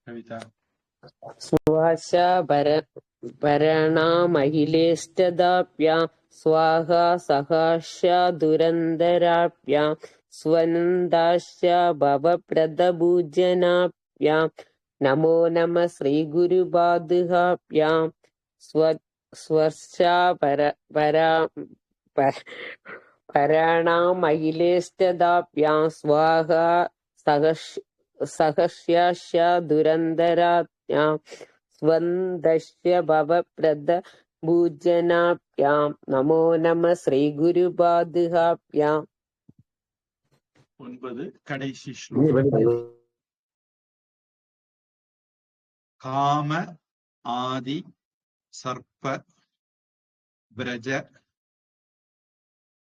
கவிதா. स्वाशा भरणामहिलेष्टदाभ्याम् स्वाहा सहास्या दुरन्दराभ्याम् स्वनन्दास्या भवप्रदपूजनाभ्याम् नमो नमः श्रीगुरुपादुकाभ्याम्. स्वर्शा भराणामहिलेष्टदाभ्याम् स्वाहा सहस्यास्या दुरन्दराभ्याम् स्वन्दस्य भवप्रदपूजनाभ्याम् नमो नमः श्रीगुरुपादुकाभ्याम्. 9 கடைசி ஸ்லோகம். காம ஆதி சர்ப்ப பிரஜ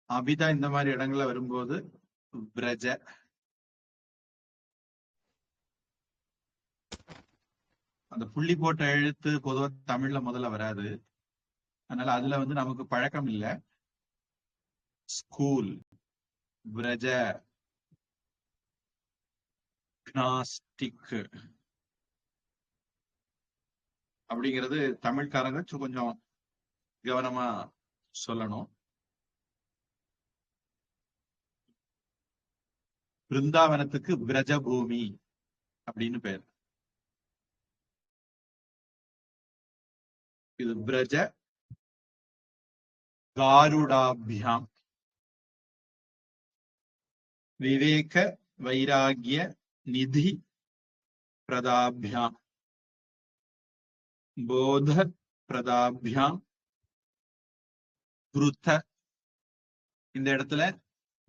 அபிதா இந்த மாதிரி இடங்கள்ல வரும்போது பிரஜ. அந்த புள்ளி போட்ட எழுத்து பொதுவா தமிழ்ல முதல்ல வராது, அதனால அதுல நமக்கு பழக்கம் இல்லை. ஸ்கூல், பிரஜ, கினாஸ்டிக் அப்படிங்கிறது தமிழ்காரங்க கொஞ்சம் கவனமா சொல்லணும். பிருந்தாவனத்துக்கு பிரஜபூமி அப்படின்னு பேர். இது பிரஜ காருடாபியாம். விவேக வைராகிய நிதி பிரதாபியாம் போத பிரதாபியாம் துருத்த. இந்த இடத்துல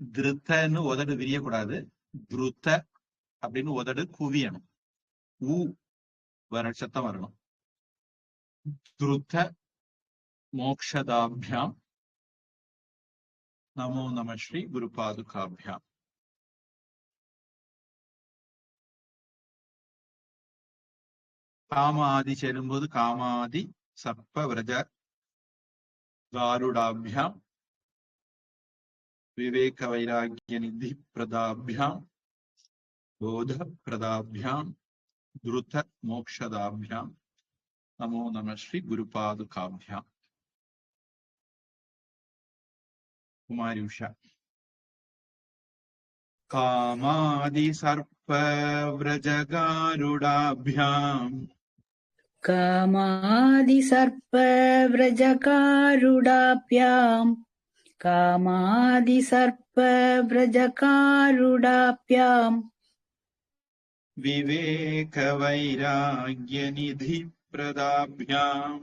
திருத்தன்னு உதடு விரியக்கூடாது, துருத்த அப்படின்னு உதடு குவியணும், ஊ வர சத்தம் வரணும். துருத்த மோக்ஷதாபியாம் நமோ நம ஸ்ரீ குரு பாதுகாபியாம். காமாதி சேரும்போது காமாதி சர்ப்ப விரஜ காருடாபியாம் விவேக வைராகிய நிதி பிரதாபியாம் போத பிரதாபியாம் துருத மோக்ஷதாபியாம் நமோ நம ஸ்ரீ குரு பாதுகாபியாம். குமாரி உஷா. காமாதி சர்ப்ப விரஜ காருடாபியாம் காமாதி சர்ப்ப விரஜகாருடாப்யாம் காமாதி சர்ப்ப விரஜகாருடாப்யாம் விவேக வைராகிய நிதி பிரதாபியாம்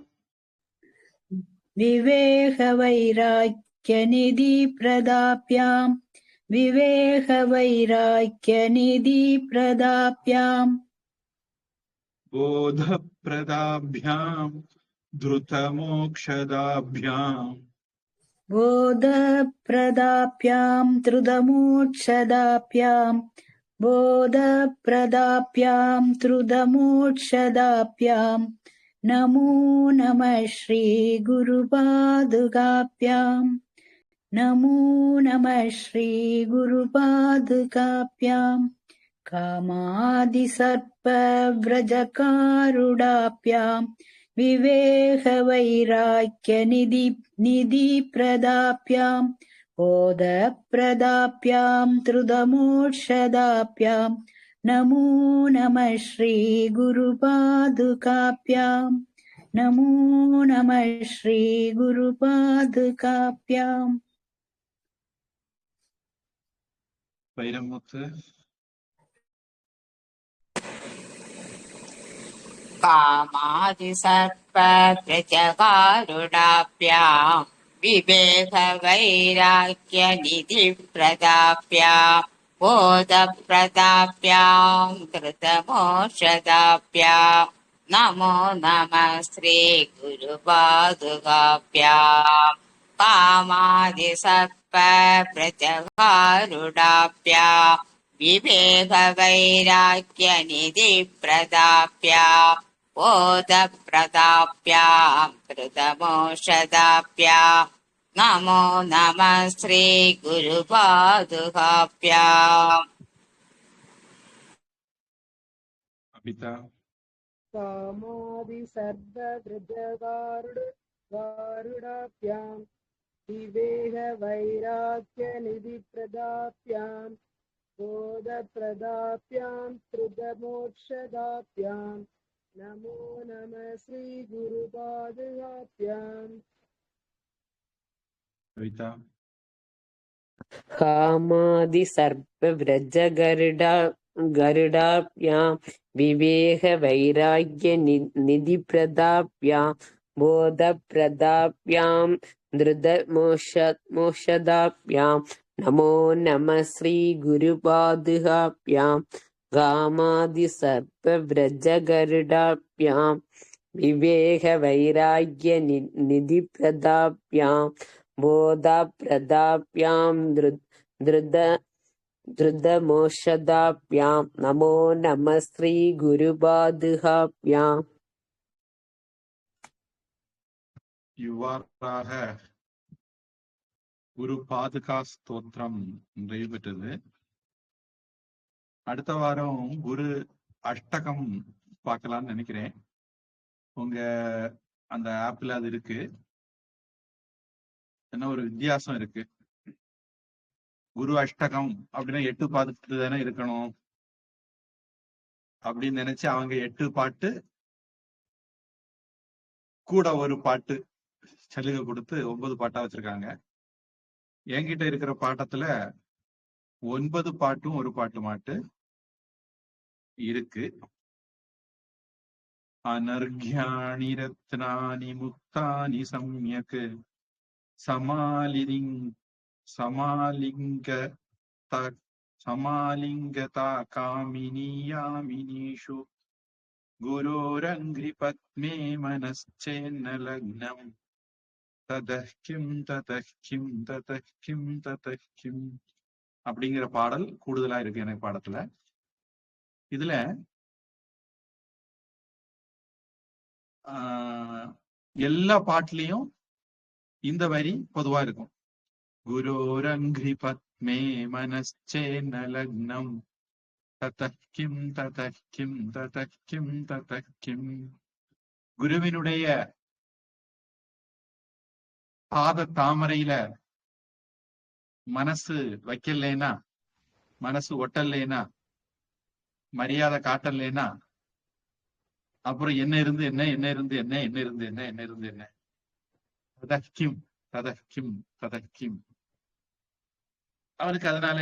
விவேக வைராக்கிய நிதி பிரதாப்யாம் விவேக வைராக்கிய நிதி பிரதாப்யாம் போத பிரதாபியாம் துருத மோக்ஷதாபியாம் போத பிரதாப்யாம் த்ருதமோட்சதாப்யாம் போத பிரதாப்யாம் த்ருதமோட்சதாப்யாம் நமோ நம ஸ்ரீ குரு பாதுகாப்யாம் நமோ நம ஸ்ரீ குரு பாதுகாப்யாம் காமாதி சர்ப்ப விரஜகாருடாப்யாம் விவேக வைராக்கிய நிதி பிரதாப்யாம் போத பிரதாப்யாம் த்ருதமோட்சதாப்யாம் நமோ நம ஸ்ரீ குரு பாதுகாப்யாம் நமோ நம ஸ்ரீ குரு பாதுகாப்யாம். வைரமுத்து. காமாதி சர்ப்ப பிரஜகாருடாப்யாம் விவேக வைராக்கிய நிதி பிரதாப்யாம் போத பிரதாப்யாம் கிருதமோஷதாப்யாம் நமோ நம ஸ்ரீ குரு பாதுகாப்யாம். காமாதி சர்ப்ப பிரஜகாருடாப்யாம் விவேக வைராக்கிய நிதி பிரதாப்யாம் போத பிரதாப்யாம் கிருதமோஷதாப்யாம் நமோ நம ஸ்ரீ குரு பாதுகாப்யாம். அபிதா. காமாதி சர்வ விரஜகாருடாப்யாம் விவேக வைராக்கிய நிதி பிரதாப்யாம் போத பிரதாப்யாம் த்ருதமோட்சதாப்யாம் நமோ நம ஸ்ரீ குரு பாதுகாப்யாம். கவிதா. காமாதி சர்ப்ப விரஜ கருடாப்யாம் விவேக வைராக்கிய நிதி பிரதாப்யாம் போத பிரதாப்யாம் திருத மோஷதாப்யாம் நமோ நம ஸ்ரீ குரு பாதுகாப்யாம் காமாதி சர்ப்ப விரஜ கருடாப்யாம் விவேக வைராகிய நிதி பிரதாப்யாம் போதா பிரதாப்யாம் திருத மோஷதாப்யாம் நமோ நம ஸ்ரீ குருபாதுகாப்யாம். இவ்வாறாக குரு பாதுகா ஸ்தோத்திரம் நிறைவு பெற்றது. அடுத்த வாரம் குரு அஷ்டகம் பார்க்கலாம்னு நினைக்கிறேன். உங்க அந்த ஆப்ல அது இருக்கு. என்ன ஒரு வித்தியாசம் இருக்கு. குரு அஷ்டகம் அப்படின்னா 8 பாட்டு தானே இருக்கணும் அப்படின்னு நினைச்சு அவங்க 8 பாட்டு கூட ஒரு பாட்டு சலுகை கொடுத்து 9 பாட்டா வச்சிருக்காங்க. என்கிட்ட இருக்கிற பாட்டத்துல 9 பாட்டும் ஒரு பாட்டு மாட்டு இருக்கு. அனர்க்யாணி ரத்னானி முக்தானி சம்யக் சமாலிங்கதா காமினியாமினீஷு குரோரங்கிரி பத்மே மனச்சேன்ன லக்னம் ததஹ்கிம் ததஹ்கிம் ததஹ்கிம் ததஹ்கிம் அப்படிங்கிற பாடல் கூடுதலா இருக்கு எனக்கு பாடத்துல. இதுல எல்லா பாட்டுலயும் இந்த வரி பொதுவா இருக்கும். குரோரங்கிரி பத்மே மனச்சேன்ன லக்னம் ததஹ்கிம் ததஹ்கிம் ததஹ்கிம் ததஹ்கிம். குருவினுடைய பாத தாமரையில மனசு வைக்கலேனா, மனசு ஒட்டல்லேனா, மரியாதை காட்டல்லேனா, அப்புறம் என்ன இருந்து என்ன, என்ன இருந்து என்ன, என்ன இருந்து என்ன, என்ன இருந்து என்ன, ததஹ்கிம் ததஹ்கிம் ததஹ்கிம். அவனுக்கு அதனால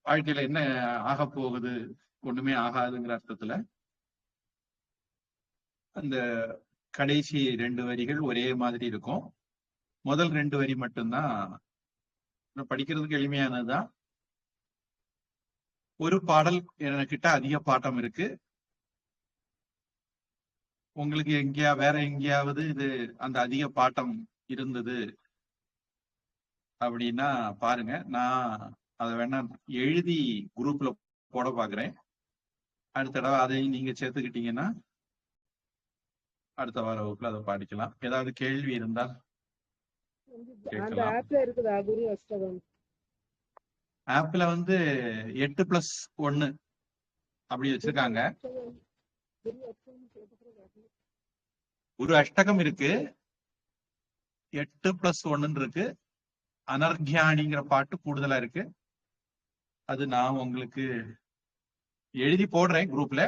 வாழ்க்கையில என்ன ஆக போகுது, ஒண்ணுமே ஆகாதுங்கிற அர்த்தத்துல அந்த கடைசி 2 வரிகள் ஒரே மாதிரி இருக்கும். முதல் 2 வரி மட்டும்தான் படிக்கிறதுக்கு எளிமையானதுதான். ஒரு பாடல் என்கிட்ட அதிக பாட்டம் இருக்கு. உங்களுக்கு வேற எங்கேயாவது இது அந்த அதிக பாட்டம் இருந்தது அப்படின்னா பாருங்க. நான் அதை வேணா எழுதி குரூப்ல போட பாக்குறேன். அடுத்த தடவை அதையும் நீங்க சேர்த்துக்கிட்டீங்கன்னா அடுத்த வார வகுப்புல அதை படிக்கலாம். ஏதாவது கேள்வி இருந்தால் அந்த கேட்கலாம். ஆப்ல இருக்குதா குரு அஷ்டகம்? ஆப்ல 8+1 அப்படி வச்சிருக்காங்க. குரு அஷ்டகம் சேர்த்துக்கிறேன். ஒரு அஷ்டகம் இருக்கு, 8+1 இருக்கு. அனர்க்யாணிங்கிற பாட்டு கூடுதலா இருக்கு. அது நான் உங்களுக்கு எழுதி போடுறேன் குரூப்ல.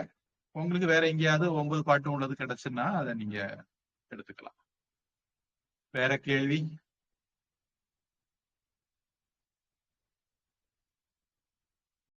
உங்களுக்கு வேற எங்கேயாவது 9 பாட்டு உள்ளது கிடைச்சுன்னா அதை நீங்க எடுத்துக்கலாம். வேற கேள்வி?